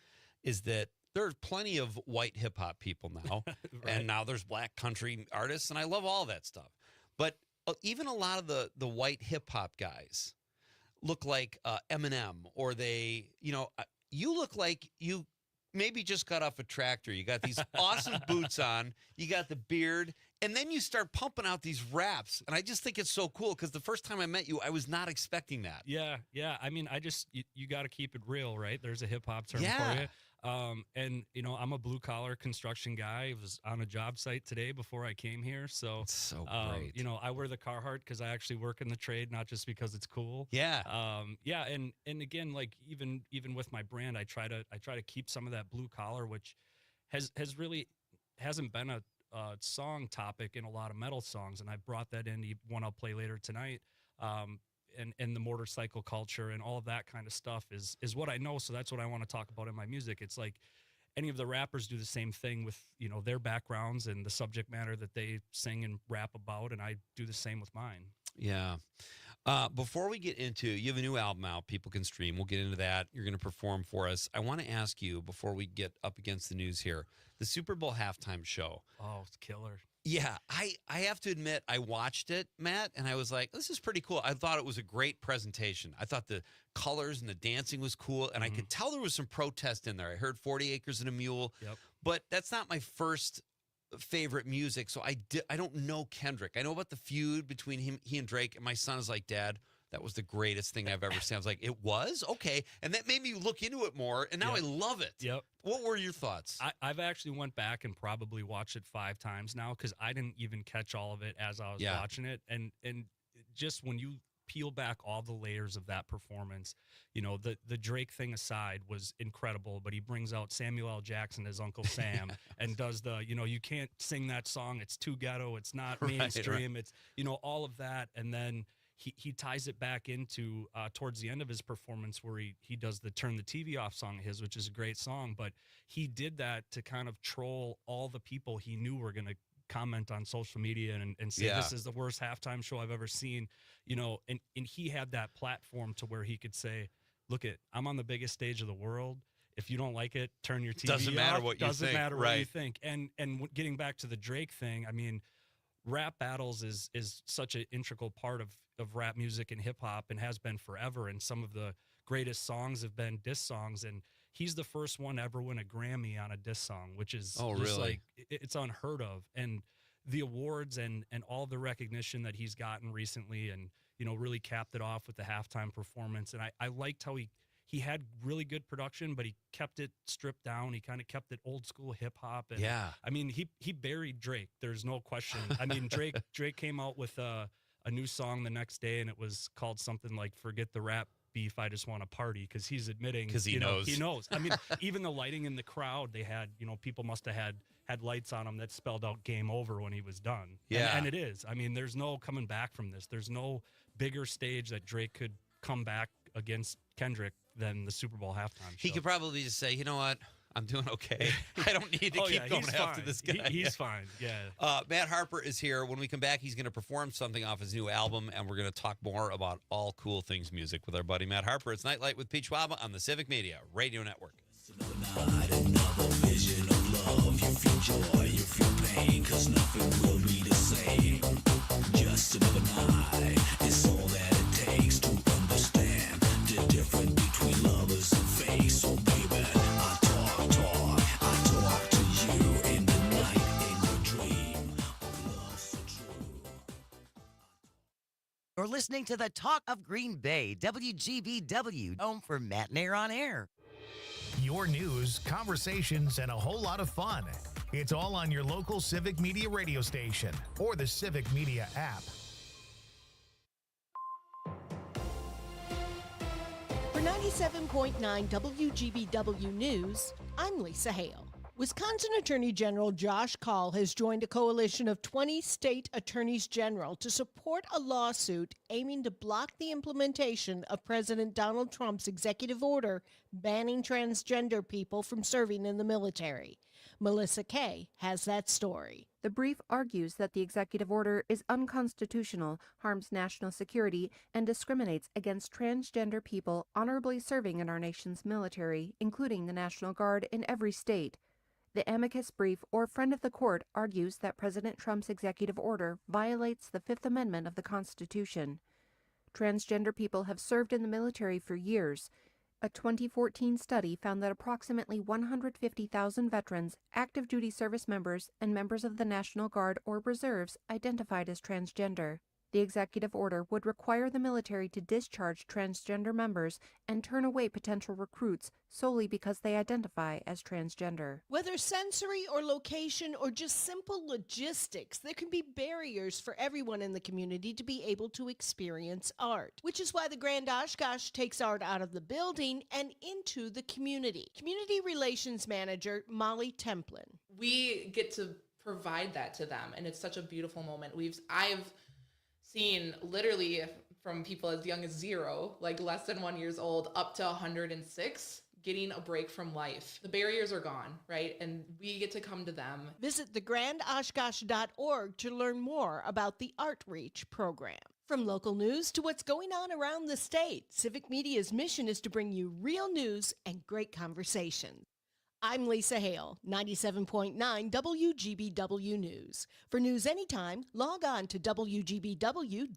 is that there's plenty of white hip hop people now, Right. and now there's black country artists, and I love all that stuff. But even a lot of the white hip hop guys look like Eminem, or they, you know, you look like you maybe just got off a tractor. You got these awesome boots on, you got the beard, and then you start pumping out these raps. And I just think it's so cool because the first time I met you, I was not expecting that. Yeah. I mean, you got to keep it real, right? There's a hip hop term Yeah. for you. And you know, I'm a blue collar construction guy. I was on a job site today before I came here. So, It's so great. you know, I wear the Carhartt because I actually work in the trade, not just because it's cool. Yeah. Yeah. And again, like even with my brand, I try to keep some of that blue collar, which has really hasn't been a song topic in a lot of metal songs. And I brought that in one I'll play later tonight. And the motorcycle culture and all of that kind of stuff is what I know. So that's what I want to talk about in my music. It's like any of the rappers do the same thing with, you know, their backgrounds and the subject matter that they sing and rap about. And I do the same with mine. Yeah. Before we get into, you have a new album out, people can stream. We'll get into that. You're going to perform for us. I want to ask you, before we get up against the news here, the Super Bowl halftime show. Oh, it's killer. Yeah, I have to admit, I watched it, Matt, and I was like, this is pretty cool. I thought it was a great presentation. I thought the colors and the dancing was cool, and I could tell there was some protest in there. I heard 40 Acres and a Mule, but that's not my first favorite music, so I don't know Kendrick. I know about the feud between he and Drake, and my son is like, Dad, that was the greatest thing I've ever seen. I was like, it was? Okay. And that made me look into it more, and now I love it. Yep. What were your thoughts? I've actually went back and probably watched it 5 times now because I didn't even catch all of it as I was watching it. And just when you peel back all the layers of that performance, you know, the Drake thing aside was incredible, but he brings out Samuel L. Jackson as Uncle Sam and does the, you know, you can't sing that song. It's too ghetto. It's not mainstream. Right. It's, you know, all of that. And then he ties it back into towards the end of his performance where he does the Turn the TV Off song of his, which is a great song, but he did that to kind of troll all the people he knew were going to comment on social media and say this is the worst halftime show I've ever seen, you know, and he had that platform to where he could say, look I'm on the biggest stage of the world. If you don't like it, turn your TV Doesn't matter off. what you Doesn't think. matter Right. what you think. And getting back to the Drake thing, I mean, rap battles is such an integral part of rap music and hip hop and has been forever. And some of the greatest songs have been diss songs. And he's the first one to ever win a Grammy on a diss song, which is just really? like, it's unheard of. And the awards and all the recognition that he's gotten recently and, you know, really capped it off with the halftime performance. And I liked how he had really good production, but he kept it stripped down. He kind of kept it old school hip hop. And I mean, he buried Drake. There's no question. I mean, Drake came out with a new song the next day, and it was called something like "Forget the Rap beef. I just want to party, because he's admitting 'Cause he you know, knows. He knows. I mean, even the lighting in the crowd, they had, people must have had lights on them that spelled out game over when he was done. Yeah. And it is. I mean, there's no coming back from this. There's no bigger stage that Drake could come back against Kendrick than the Super Bowl halftime show. He could probably just say, you know what? I'm doing okay. I don't need to keep going he's after fine. this guy. He's fine. Yeah. Matt Harper is here. When we come back, he's going to perform something off his new album, and we're going to talk more about all cool things music with our buddy Matt Harper. It's Nightlight with Pete Schwaba on the Civic Media Radio Network. Vision of love, you feel joy, you feel pain, 'cause nothing will be the same. Just another night is all that it takes to understand the difference between lovers and fake. So baby, I talk to you in the night, in your dream of love so true. You're listening to the Talk of Green Bay, WGBW, home for Matt and Air on Air. Your news, conversations, and a whole lot of fun. It's all on your local Civic Media radio station or the Civic Media app. For 97.9 WGBW News, I'm Lisa Hale. Wisconsin Attorney General Josh Kaul has joined a coalition of 20 state attorneys general to support a lawsuit aiming to block the implementation of President Donald Trump's executive order banning transgender people from serving in the military. Melissa Kay has that story. The brief argues that the executive order is unconstitutional, harms national security, and discriminates against transgender people honorably serving in our nation's military, including the National Guard in every state. The amicus brief, or friend of the court, argues that President Trump's executive order violates the Fifth Amendment of the Constitution. Transgender people have served in the military for years. A 2014 study found that approximately 150,000 veterans, active duty service members, and members of the National Guard or Reserves identified as transgender. The executive order would require the military to discharge transgender members and turn away potential recruits solely because they identify as transgender. Whether sensory or location or just simple logistics, there can be barriers for everyone in the community to be able to experience art, which is why the Grand Oshkosh takes art out of the building and into the community. Community Relations Manager Molly Templin. We get to provide that to them, and it's such a beautiful moment. I've seen literally from people as young as 0, like less than 1 year old, up to 106, getting a break from life. The barriers are gone, right? And we get to come to them. Visit thegrandoshkosh.org to learn more about the Art Reach program. From local news to what's going on around the state, Civic Media's mission is to bring you real news and great conversations. I'm Lisa Hale, 97.9 WGBW News. For news anytime, log on to WGBW.FM.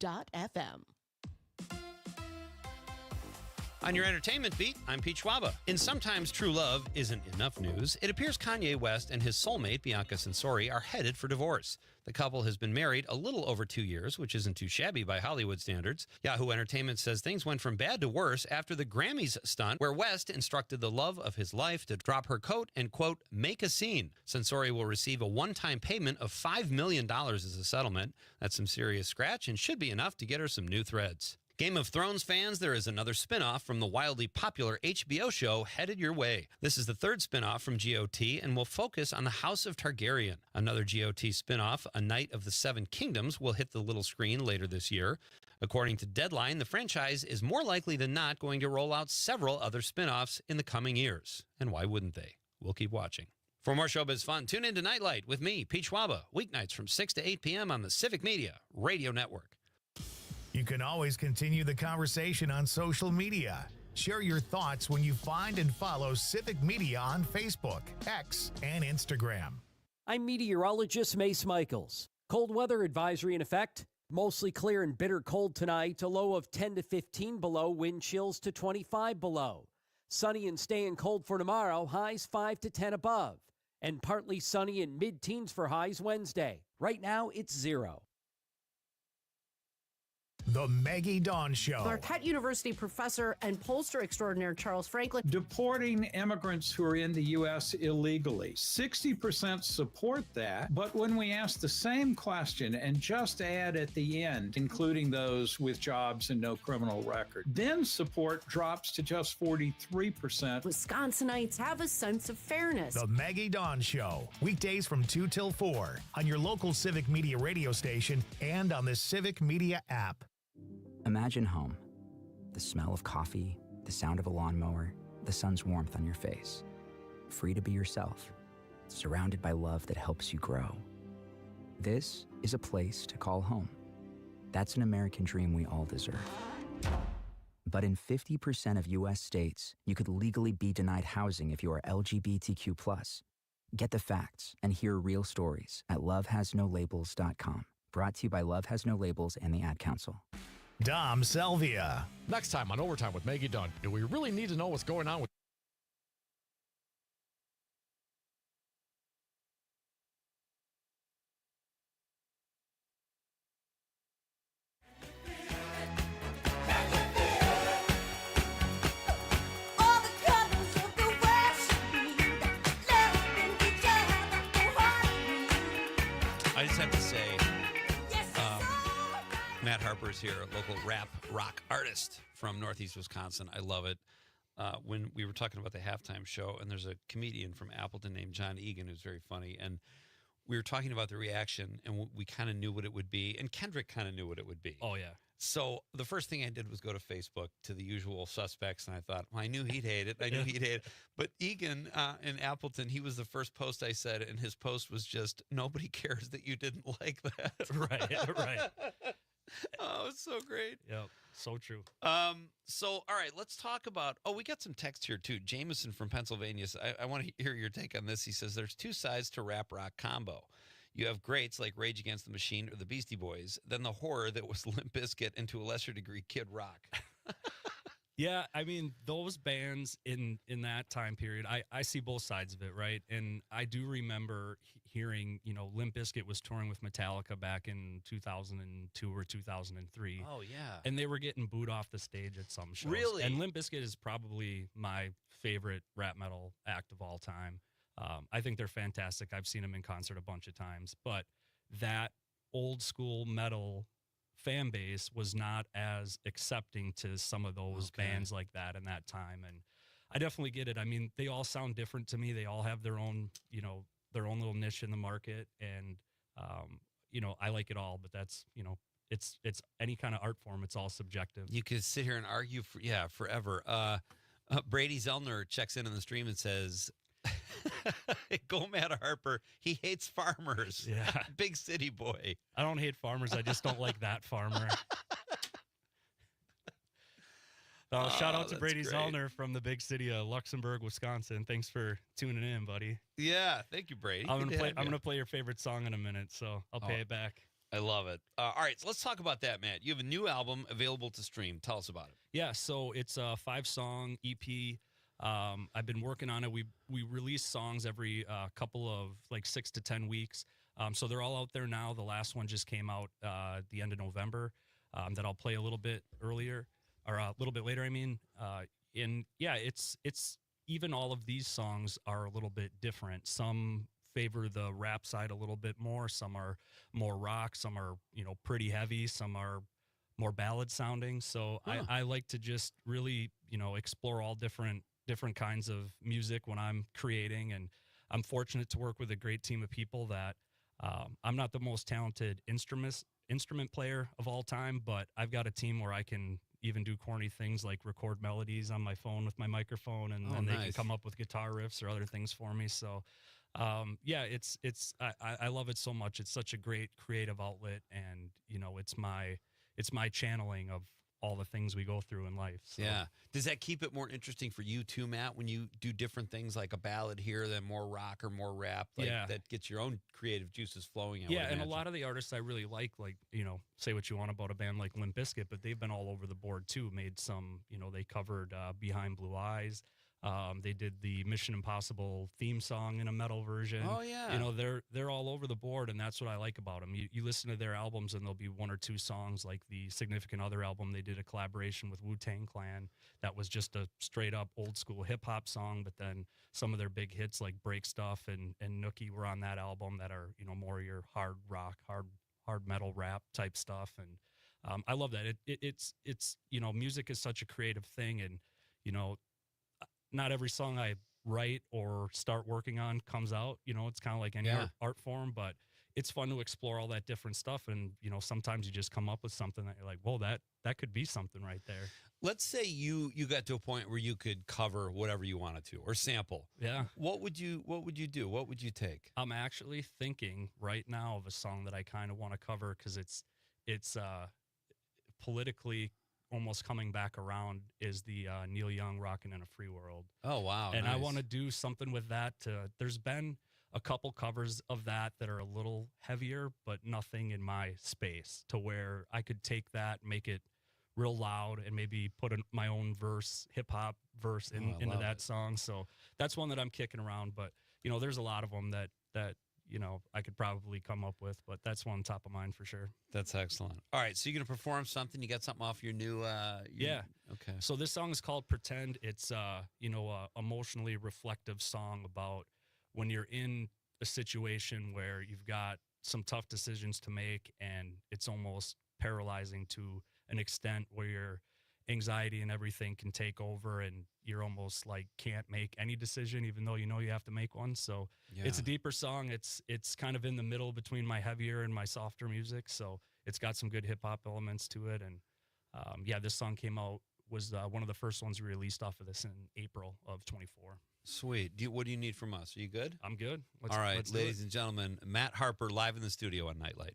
On your entertainment beat, I'm Pete Schwaba. In Sometimes True Love Isn't Enough news, it appears Kanye West and his soulmate, Bianca Censori, are headed for divorce. The couple has been married a little over 2 years, which isn't too shabby by Hollywood standards. Yahoo Entertainment says things went from bad to worse after the Grammys stunt, where West instructed the love of his life to drop her coat and, quote, make a scene. Censori will receive a one-time payment of $5 million as a settlement. That's some serious scratch and should be enough to get her some new threads. Game of Thrones fans, there is another spin-off from the wildly popular HBO show headed your way. This is the third spin-off from GOT and will focus on the House of Targaryen. Another GOT spin-off, A Knight of the Seven Kingdoms, will hit the little screen later this year. According to Deadline, the franchise is more likely than not going to roll out several other spin-offs in the coming years. And why wouldn't they? We'll keep watching. For more showbiz fun, tune in to Nightlight with me, Pete Schwaba, weeknights from 6 to 8 p.m. on the Civic Media Radio Network. You can always continue the conversation on social media. Share your thoughts when you find and follow Civic Media on Facebook, X, and Instagram. I'm meteorologist Mace Michaels. Cold weather advisory in effect. Mostly clear and bitter cold tonight. A low of 10 to 15 below. Wind chills to 25 below. Sunny and staying cold for tomorrow. Highs 5 to 10 above. And partly sunny and mid-teens for highs Wednesday. Right now, it's 0. The Maggie Dawn Show. Marquette University professor and pollster extraordinaire Charles Franklin. Deporting immigrants who are in the U.S. illegally. 60% support that, but when we ask the same question and just add at the end, including those with jobs and no criminal record, then support drops to just 43%. Wisconsinites have a sense of fairness. The Maggie Dawn Show. Weekdays from 2 till 4 on your local Civic Media radio station and on the Civic Media app. Imagine home. The smell of coffee, the sound of a lawnmower, the sun's warmth on your face. Free to be yourself, surrounded by love that helps you grow. This is a place to call home. That's an American dream we all deserve. But in 50% of U.S. states, you could legally be denied housing if you are LGBTQ+. Get the facts and hear real stories at lovehasnolabels.com. Brought to you by Love Has No Labels and the Ad Council. Dom Selvia. Next time on Overtime with Maggie Dunn, do we really need to know what's going on with I just have to say, Matt Harper's here, a local rap rock artist from Northeast Wisconsin. I love it. When we were talking about the halftime show, and there's a comedian from Appleton named John Egan who's very funny, and we were talking about the reaction, and we kind of knew what it would be, and Kendrick kind of knew what it would be. Oh, yeah. So the first thing I did was go to Facebook to the usual suspects, and I thought, well, I knew he'd hate it. I knew he'd hate it. But Egan in Appleton, he was the first post I said, and his post was just, nobody cares that you didn't like that. Right, right. Oh, it's so great. Yep, so true. So, all right, let's talk about, we got some text here, too. Jameson from Pennsylvania, I want to hear your take on this. He says, there's two sides to rap rock combo. You have greats like Rage Against the Machine or the Beastie Boys, then the horror that was Limp Bizkit and to a lesser degree Kid Rock. Yeah, I mean, those bands in that time period, I see both sides of it, right? And I do remember hearing, Limp Bizkit was touring with Metallica back in 2002 or 2003. Oh, yeah. And they were getting booed off the stage at some shows. Really? And Limp Bizkit is probably my favorite rap metal act of all time. I think they're fantastic. I've seen them in concert a bunch of times. But that old school metal fan base was not as accepting to some of those bands like that in that time. And I definitely get it. I mean, they all sound different to me. They all have their own, their own little niche in the market. And, I like it all, but that's, it's any kind of art form. It's all subjective. You could sit here and argue forever. Brady Zellner checks in on the stream and says, go Matt Harper. He hates farmers. Yeah. Big city boy. I don't hate farmers. I just don't like that farmer. Shout out to Brady Zellner from the big city of Luxembourg, Wisconsin. Thanks for tuning in, buddy. Yeah, thank you, Brady. I'm gonna play your favorite song in a minute, so I'll pay it back. I love it. All right, so let's talk about that, Matt. You have a new album available to stream. Tell us about it. Yeah, so it's a 5-song EP. I've been working on it. We release songs every couple of 6 to 10 weeks. So they're all out there now. The last one just came out the end of November that I'll play a little bit earlier or a little bit later. I mean, it's even all of these songs are a little bit different. Some favor the rap side a little bit more. Some are more rock. Some are pretty heavy. Some are more ballad sounding. So I like to just really explore all different kinds of music when I'm creating, and I'm fortunate to work with a great team of people that I'm not the most talented instrument player of all time, but I've got a team where I can even do corny things like record melodies on my phone with my microphone, and then they can come up with guitar riffs or other things for me. So I love it so much. It's such a great creative outlet, and it's my channeling of all the things we go through in life. So. Yeah. Does that keep it more interesting for you too, Matt, when you do different things like a ballad here, then more rock or more rap? That gets your own creative juices flowing. And a lot of the artists I really like, say what you want about a band like Limp Bizkit, but they've been all over the board too. Made some, they covered Behind Blue Eyes. They did the Mission Impossible theme song in a metal version. Oh, yeah. You know, they're all over the board, and that's what I like about them. You listen to their albums, and there'll be one or two songs, like the Significant Other album. They did a collaboration with Wu-Tang Clan that was just a straight-up old-school hip-hop song, but then some of their big hits like Break Stuff and Nookie were on that album that are, you know, more your hard rock, hard metal rap type stuff. And I love that. It's you know, music is such a creative thing, and, you know, not every song I write or start working on comes out. You know, it's kind of like any art form, but it's fun to explore all that different stuff. And, you know, sometimes you just come up with something that you're like, well, that could be something right there. Let's say you got to a point where you could cover whatever you wanted to or sample. Yeah. What would you do? What would you take? I'm actually thinking right now of a song that I kind of want to cover because it's politically almost coming back around, is the Neil Young "Rockin' in a Free World." Oh, wow. And nice. I want to do something with that. There's been a couple covers of that are a little heavier, but nothing in my space to where I could take that, make it real loud, and maybe put my own hip hop verse into that song. So that's one that I'm kicking around. But, you know, there's a lot of them that you know, I could probably come up with, but that's one top of mind for sure. That's excellent. All right, so you're going to perform something? You got something off your new... Yeah. Okay. So this song is called Pretend. It's, you know, a emotionally reflective song about when you're in a situation where you've got some tough decisions to make, and it's almost paralyzing to an extent where your anxiety and everything can take over, and you're almost like can't make any decision, even though you know you have to make one. So it's a deeper song. It's kind of in the middle between my heavier and my softer music. So it's got some good hip hop elements to it. And this song was one of the first ones we released off of this in April of 24. Sweet. What do you need from us? Are you good? I'm good. All right, let's ladies and gentlemen, Matt Harper live in the studio on Nightlight.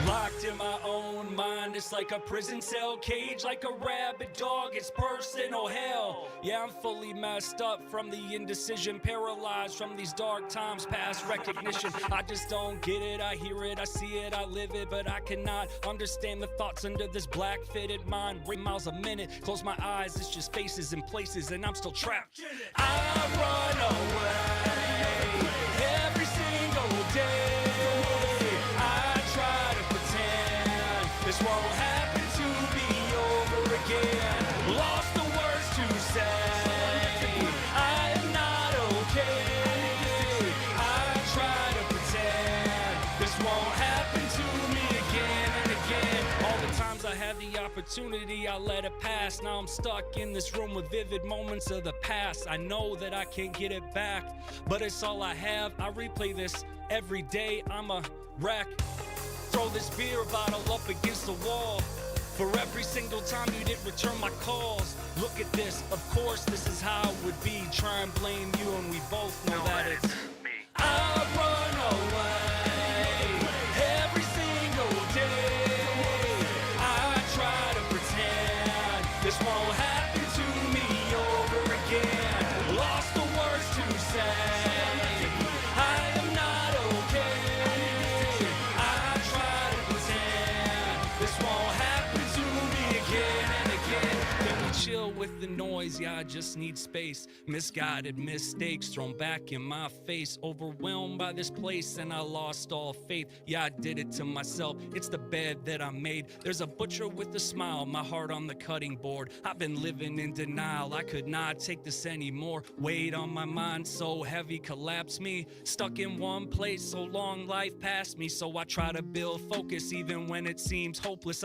Locked in my own mind, it's like a prison cell cage, like a rabid dog, it's personal hell. Yeah, I'm fully messed up from the indecision, paralyzed from these dark times past recognition. I just don't get it, I hear it, I see it, I live it, but I cannot understand the thoughts under this black fitted mind. Ring miles a minute, close my eyes, it's just faces and places, and I'm still trapped. I run away every single day. This won't happen to me over again. Lost the words to say. I am not okay. I try to pretend this won't happen to me again and again. All the times I had the opportunity, I let it pass. Now I'm stuck in this room with vivid moments of the past. I know that I can't get it back, but it's all I have. I replay this every day. I'm a wreck. Throw this beer bottle up against the wall. For every single time you didn't return my calls. Look at this, of course this is how it would be. Try and blame you and we both know that it's me. I run away every single day. I try to pretend this won't happen to me over again. Lost the words to say. I am not okay. Chill with the noise, yeah, I just need space. Misguided mistakes thrown back in my face. Overwhelmed by this place and I lost all faith. Yeah, I did it to myself, it's the bed that I made. There's a butcher with a smile, my heart on the cutting board. I've been living in denial, I could not take this anymore. Weight on my mind so heavy, collapse me. Stuck in one place so long, life passed me. So I try to build focus even when it seems hopeless.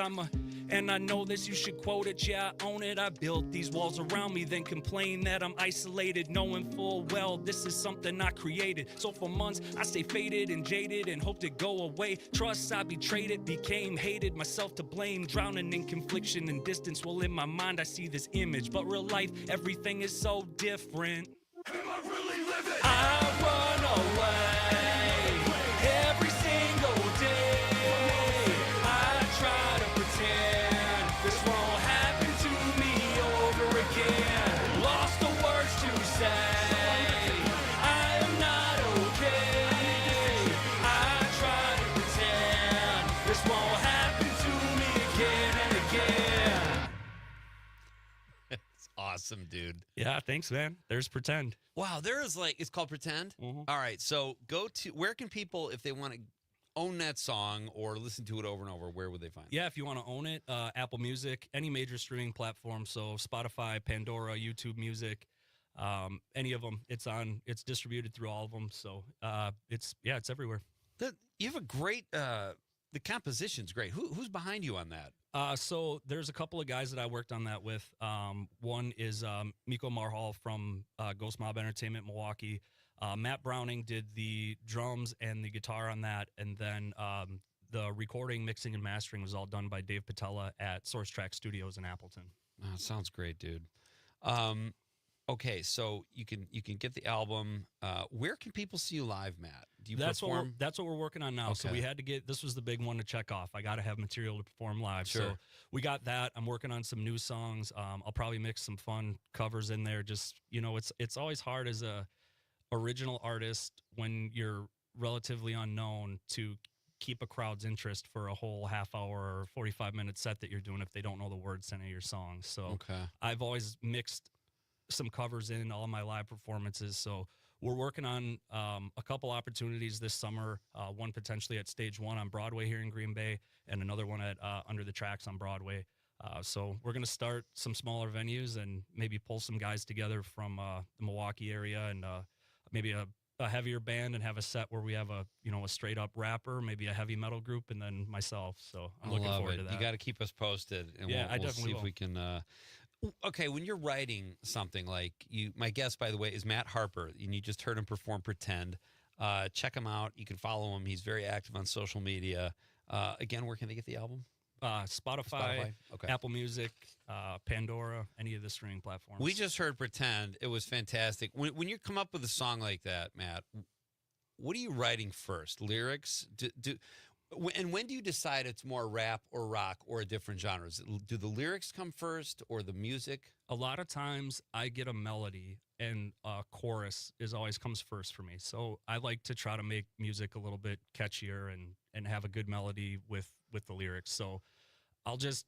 And I know this, you should quote it, yeah, I own it. I built these walls around me, then complain that I'm isolated, knowing full well this is something I created. So for months, I stay faded and jaded and hope to go away. Trust I betrayed it, became hated, myself to blame, drowning in confliction and distance. Well, in my mind, I see this image, but real life, everything is so different. Am I really living? I run away every single day. I try to pretend this won't happen to me over again. Lost the words to say. awesome, dude. Yeah, thanks, man. There's Pretend. Wow, there is it's called Pretend? Mm-hmm. All right, so where can people, if they want to own that song or listen to it over and over, where would they find it? Yeah, if you want to own it, Apple Music, any major streaming platform, so Spotify, Pandora, YouTube Music, any of them. It's distributed through all of them, so it's everywhere. You have a great, the composition's great. Who's behind you on that? So there's a couple of guys that I worked on that with. One is Miko Marhal from Ghost Mob Entertainment, Milwaukee. Matt Browning did the drums and the guitar on that, and then the recording, mixing, and mastering was all done by Dave Patella at Source Track Studios in Appleton. Oh, sounds great, dude. Okay, so you can get the album. Where can people see you live, Matt? Do you perform? That's what we're working on now. Okay. So we had to get, this was the big one to check off. I got to have material to perform live. Sure. So we got that. I'm working on some new songs. I'll probably mix some fun covers in there. Just, it's always hard as a original artist when you're relatively unknown to keep a crowd's interest for a whole half hour or 45-minute set that you're doing if they don't know the words to any of your songs. So I've always mixed some covers in all of my live performances. So we're working on a couple opportunities this summer, one potentially at Stage 1 on Broadway here in Green Bay, and another one at Under the Tracks on Broadway. So we're going to start some smaller venues and maybe pull some guys together from the Milwaukee area and maybe a heavier band and have a set where we have a straight up rapper, maybe a heavy metal group, and then myself. So I'm looking forward to that. You got to keep us posted, and yeah, we'll definitely see if we can. Okay, when you're writing something like my guest, by the way, is Matt Harper, and you just heard him perform Pretend. Check him out. You can follow him. He's very active on social media. Again, where can they get the album? Spotify. Okay. Apple Music, Pandora, any of the streaming platforms. We just heard Pretend. It was fantastic. When you come up with a song like that, Matt, what are you writing first? Lyrics? And when do you decide it's more rap or rock or a different genre? Do the lyrics come first or the music? A lot of times I get a melody and a chorus always comes first for me. So I like to try to make music a little bit catchier and have a good melody with the lyrics. So I'll just,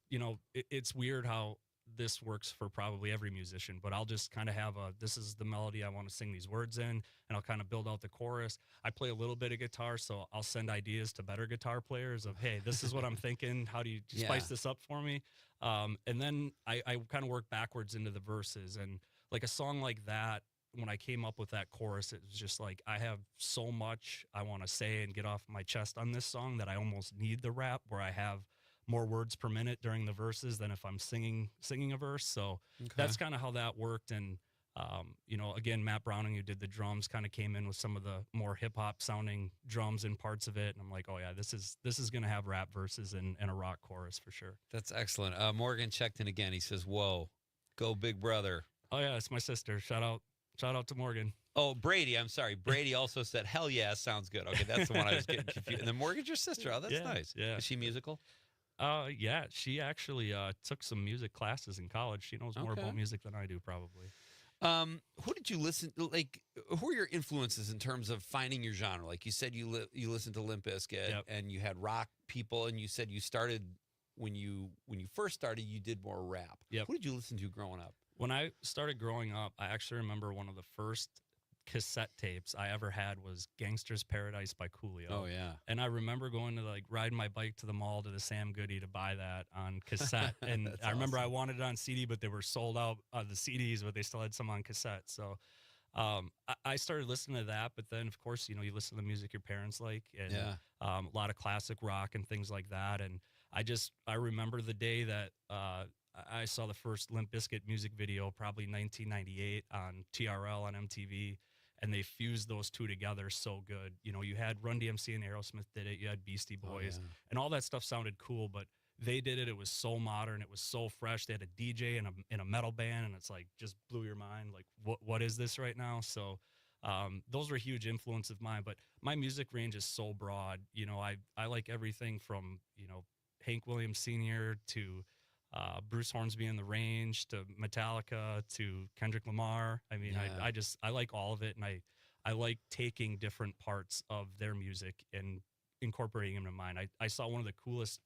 it's weird how this works for probably every musician, but I'll just kind of have this is the melody I want to sing these words in, and I'll kind of build out the chorus. I play a little bit of guitar, so I'll send ideas to better guitar players of, hey, this is what I'm thinking. How do you spice this up for me? And then I kind of work backwards into the verses. And like a song like that, when I came up with that chorus, it was just like, I have so much I want to say and get off my chest on this song that I almost need the rap where I have more words per minute during the verses than if I'm singing a verse. So that's kind of how that worked. And, again, Matt Browning, who did the drums, kind of came in with some of the more hip hop sounding drums and parts of it. And I'm like, oh yeah, this is going to have rap verses and a rock chorus for sure. That's excellent. Morgan checked in again. He says, whoa, go big brother. Oh yeah, it's my sister. Shout out to Morgan. Oh, Brady. I'm sorry. Brady also said, hell yeah, sounds good. Okay, that's the one I was getting confused. And then Morgan's your sister. Oh, that's nice. Yeah. Is she musical? Yeah, she actually took some music classes in college. She knows more about music than I do, probably. Who did you listen? Who are your influences in terms of finding your genre? Like you said, you listened to Limp Bizkit, and you had rock people, and you said you started when you first started, you did more rap. Yep. Who did you listen to growing up? When I started growing up, I actually remember one of the first cassette tapes I ever had was Gangster's Paradise by Coolio. Oh yeah. And I remember going to riding my bike to the mall to the Sam Goody to buy that on cassette. And I remember I wanted it on CD, but they were sold out of the CDs, but they still had some on cassette. So I started listening to that, but then of course, you listen to the music your parents like, and a lot of classic rock and things like that. And I remember the day that I saw the first Limp Bizkit music video, probably 1998 on TRL on MTV. And they fused those two together so good. You had Run DMC and Aerosmith did it. You had Beastie Boys, and all that stuff sounded cool. But they did it. It was so modern. It was so fresh. They had a DJ in a metal band, and it's like just blew your mind. Like, what is this right now? So those were huge influence of mine. But my music range is so broad. I like everything from Hank Williams Sr. to Bruce Hornsby in the Range to Metallica to Kendrick Lamar. I mean, I like all of it, and I like taking different parts of their music and incorporating them into mine. I saw one of the coolest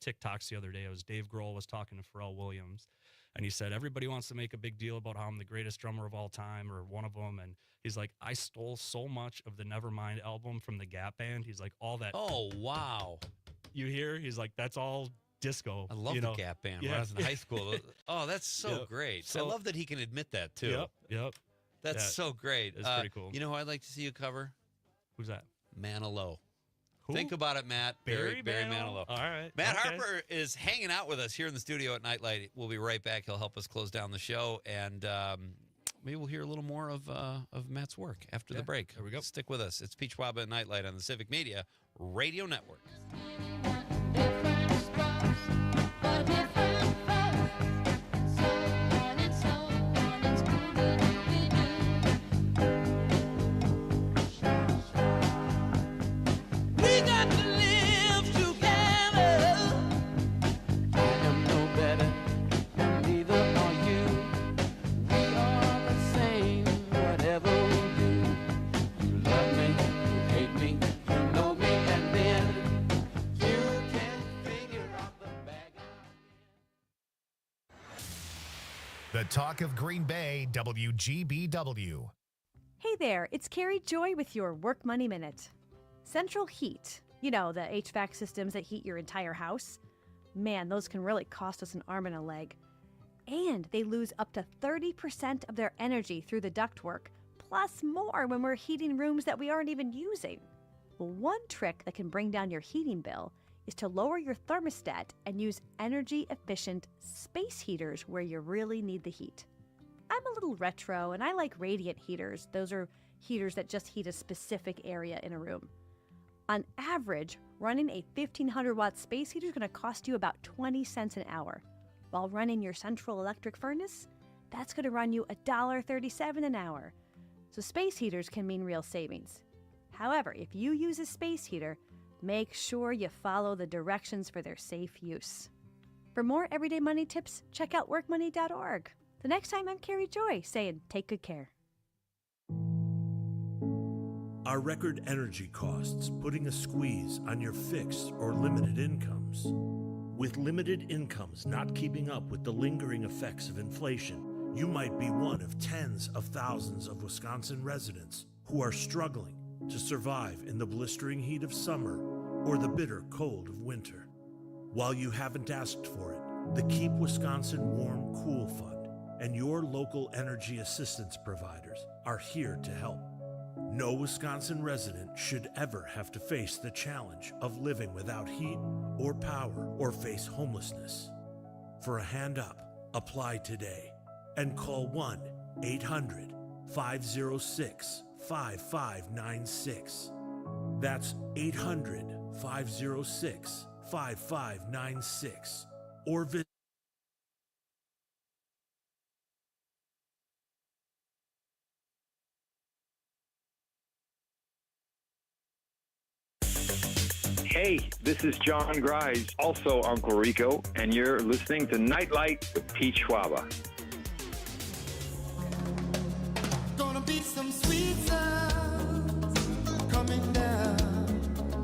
TikToks the other day. It was Dave Grohl was talking to Pharrell Williams, And he said, everybody wants to make a big deal about how I'm the greatest drummer of all time or one of them. And he's like, I stole so much of the Nevermind album from the Gap Band. He's like, all that. Oh, wow. You hear? He's like, that's all disco. I love you the know? Gap Band Yeah. when I was in high school. Oh, that's so Yep. great. So- I love that he can admit that, too. Yep. That's Yeah, so great. It's pretty cool. You know who I'd like to see you cover? Who's that? Manilow. Who? Think about it, Matt. Barry Manilow. All right. Matt Okay. Harper is hanging out with us here in the studio at Nightlight. We'll be right back. He'll help us close down the show, and maybe we'll hear a little more of Matt's work after the break. There we go. Stick with us. It's Pete Schwaba at Nightlight on the Civic Media Radio Network. We got to live together. I am no better, and neither are you. We are the same, whatever we do. You love me, you hate me, you know me, and then you can figure out the bag. The talk of Green Bay, WGBW. Hey there, it's Carrie Joy with your Work Money Minute. Central heat, you know, the HVAC systems that heat your entire house. Man, those can really cost us an arm and a leg. And they lose up to 30% of their energy through the ductwork, plus more when we're heating rooms that we aren't even using. Well, one trick that can bring down your heating bill is to lower your thermostat and use energy-efficient space heaters where you really need the heat. I'm a little retro, and I like radiant heaters. Those are heaters that just heat a specific area in a room. On average, running a 1,500-watt space heater is going to cost you about 20 cents an hour. While running your central electric furnace, that's going to run you $1.37 an hour. So space heaters can mean real savings. However, if you use a space heater, make sure you follow the directions for their safe use. For more everyday money tips, check out workmoney.org. The next time, I'm Carrie Joy saying, take good care. Are record energy costs putting a squeeze on your fixed or limited incomes? With limited incomes not keeping up with the lingering effects of inflation, you might be one of tens of thousands of Wisconsin residents who are struggling to survive in the blistering heat of summer or the bitter cold of winter. While you haven't asked for it, the Keep Wisconsin Warm Cool Fund and your local energy assistance providers are here to help. No Wisconsin resident should ever have to face the challenge of living without heat or power or face homelessness. For a hand up, apply today and call 1-800-506-5596. That's 800-506-5596 or visit Hey, this is John Grise, also Uncle Rico, and you're listening to Nightlight with Pete Schwaba. Gonna be some sweet sounds coming down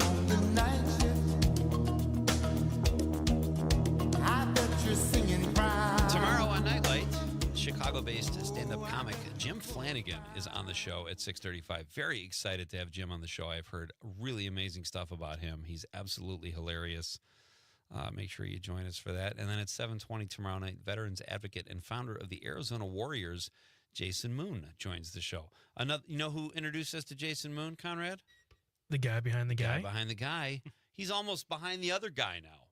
on the night shift. I bet you're singing proud. Tomorrow on Nightlight, Chicago-based stand-up comic Jim Flanagan is on the show at 6:35. Very excited to have Jim on the show. I've heard really amazing stuff about him. He's absolutely hilarious. Make sure you join us for that. And then at 7:20 tomorrow night, veterans advocate and founder of the Arizona Warriors, Jason Moon, joins the show. Another, you know who introduced us to Jason Moon, Conrad? The guy behind the guy? Behind the guy. He's almost behind the other guy now.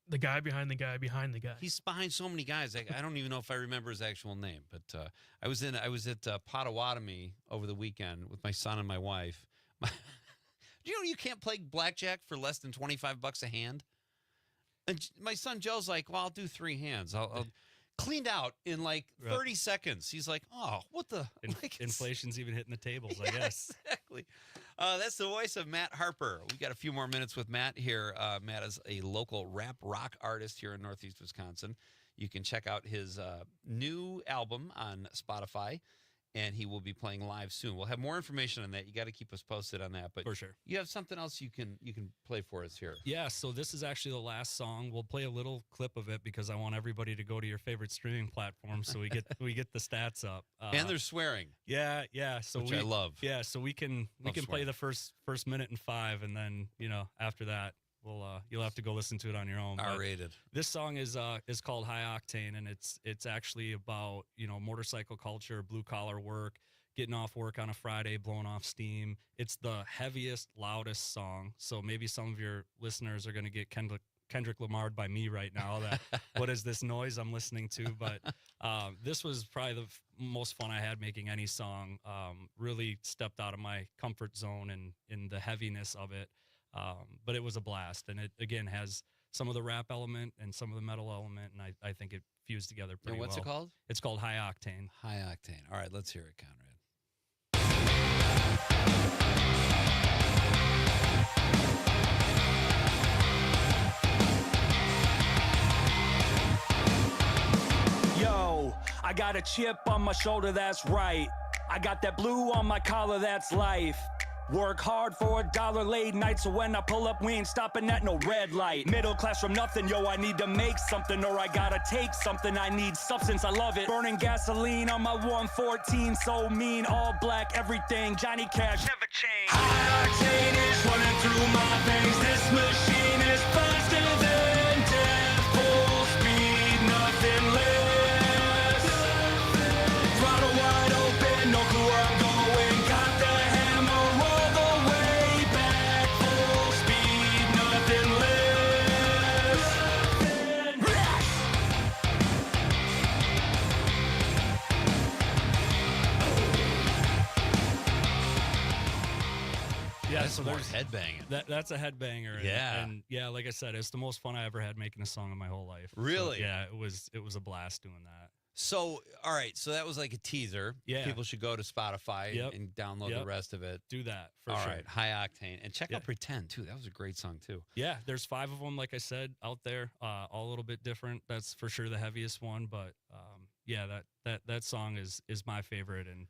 The guy behind the guy behind the guy. He's behind so many guys. I don't even know if I remember his actual name. But I was at Potawatomi over the weekend with my son and my wife. Do you know you can't play blackjack for less than $25 a hand? And my son Joe's like, "Well, I'll do 3 hands. I'll cleaned out in like 30 seconds." He's like, "Oh, what the?" Inflation's even hitting the tables, I Yeah, guess. Exactly. That's the voice of Matt Harper. We got a few more minutes with Matt here. Matt is a local rap rock artist here in Northeast Wisconsin. You can check out his new album on Spotify and he will be playing live soon. We'll have more information on that. You got to keep us posted on that. But For sure. You have something else you can play for us here. Yeah, so this is actually the last song. We'll play a little clip of it because I want everybody to go to your favorite streaming platform so we get the stats up. And they're swearing. Yeah. So which I love. Yeah, so we can play the first minute and 5, and then after that you'll have to go listen to it on your own. R-rated. This song is called High Octane, and it's actually about motorcycle culture, blue collar work, getting off work on a Friday, blowing off steam. It's the heaviest, loudest song. So maybe some of your listeners are going to get Kendrick Lamar'd by me right now. That what is this noise I'm listening to? But this was probably the most fun I had making any song. Really stepped out of my comfort zone and in the heaviness of it. But it was a blast, and it again has some of the rap element and some of the metal element, and I think it fused together pretty well. And what's it called? It's called High Octane. High Octane. All right, let's hear it, Conrad. Yo, I got a chip on my shoulder, that's right. I got that blue on my collar, that's life. Work hard for $1 late night, so when I pull up, we ain't stopping at no red light. Middle class from nothing, yo, I need to make something, or I gotta take something. I need substance, I love it. Burning gasoline on my 114, so mean, all black, everything. Johnny Cash, never change. High octane is running through my veins. This machine is faster than death. Full speed, nothing less. Throttle wide open, no clue where I'm going. Got the hammer all the way back. Full speed, nothing less. Yeah, That's so more there's headbanging. That's a headbanger. Yeah. and yeah, like I said, it's the most fun I ever had making a song in my whole life. So, Really? yeah, it was a blast doing that. So, all right. So that was like a teaser. Yeah. People should go to Spotify Yep. and download Yep. the rest of it. Do that for All sure. right. High Octane. And check Yeah. out Pretend, too. That was a great song, too. Yeah, there's 5 of them, like I said, out there, all a little bit different. That's for sure the heaviest one, but yeah, that song is my favorite, and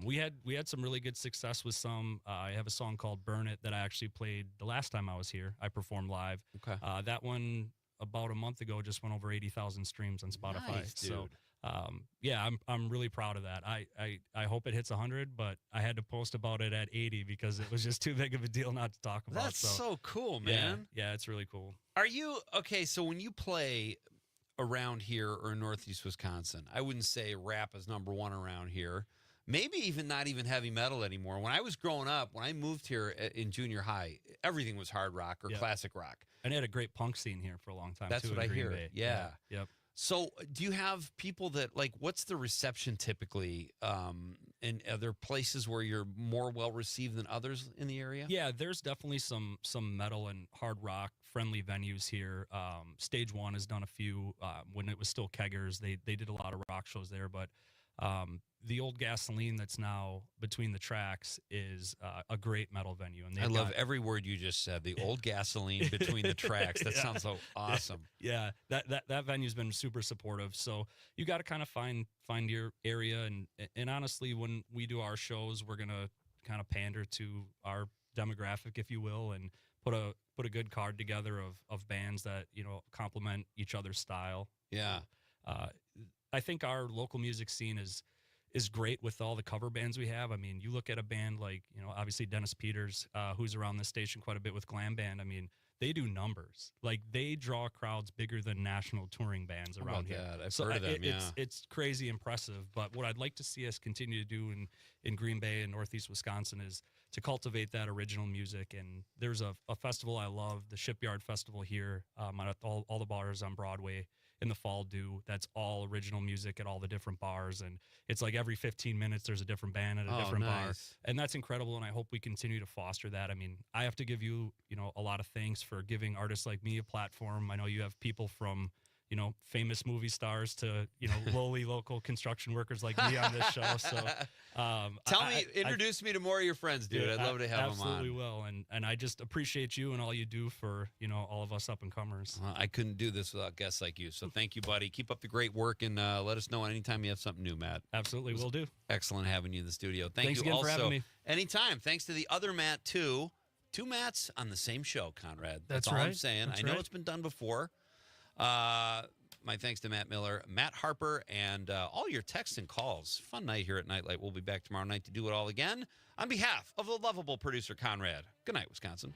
we had some really good success with some. I have a song called "Burn It" that I actually played the last time I was here. I performed live. Okay. That one about a month ago just went over 80,000 streams on Spotify. Nice, dude. So yeah, I'm really proud of that. I hope it hits 100, but I had to post about it at 80 because it was just too big of a deal not to talk about. That's so cool, man. Yeah, it's really cool. Are you okay? So when you play around here or in Northeast Wisconsin, I wouldn't say rap is #1 around here. Maybe even not even heavy metal anymore. When I was growing up, when I moved here in junior high, everything was hard rock or Yep. classic rock. And it had a great punk scene here for a long time. That's too, what in I Green hear. Bay. Yeah. Yep. So do you have people that like? What's the reception typically? And are there places where you're more well received than others in the area? Yeah, there's definitely some metal and hard rock friendly venues here. Stage One has done a few when it was still Keggers. They did a lot of rock shows there, but the old Gasoline that's now between the tracks is a great metal venue. And I love every word you just said. The old Gasoline between the tracks. That Yeah. sounds so awesome. Yeah, that venue's been super supportive. So you got to kind of find your area, and honestly, when we do our shows, we're gonna kind of pander to our demographic, if you will, and put a good card together of bands that complement each other's style. Yeah. I think our local music scene is great with all the cover bands we have. I mean, you look at a band like, obviously Dennis Peters, who's around this station quite a bit with Glam Band. I mean, they do numbers. Like, they draw crowds bigger than national touring bands How around about here. that? I've heard of them, yeah. It's crazy impressive. But what I'd like to see us continue to do in Green Bay and Northeast Wisconsin is to cultivate that original music. And there's a festival I love, the Shipyard Festival here, at all the bars on Broadway in the fall do. That's all original music at all the different bars, and it's like every 15 minutes there's a different band at a different bar, and that's incredible. And I hope we continue to foster that. I mean, I have to give you a lot of thanks for giving artists like me a platform. I know you have people from famous movie stars to, lowly local construction workers like me on this show. So introduce me to more of your friends, dude. I'd love to have them on. Absolutely will. And I just appreciate you and all you do for, all of us up and comers. I couldn't do this without guests like you. So thank you, buddy. Keep up the great work and let us know anytime you have something new, Matt. Absolutely, will do. Excellent having you in the studio. Thanks you again also. for having me. Anytime. Thanks to the other Matt, too. 2 Matts on the same show, Conrad. That's all right. I'm saying. That's I know right. it's been done before. My thanks to Matt Miller, Matt Harper, and all your texts and calls. Fun night here at Nightlight. We'll be back tomorrow night to do it all again. On behalf of the lovable producer, Conrad, good night, Wisconsin.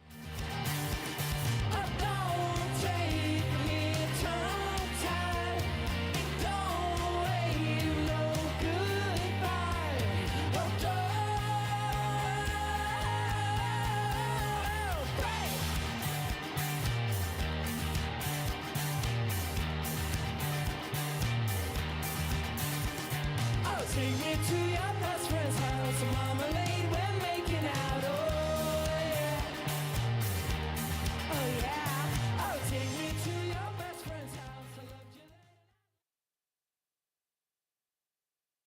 Take me to your best friend's house. Marmalade, we're making out.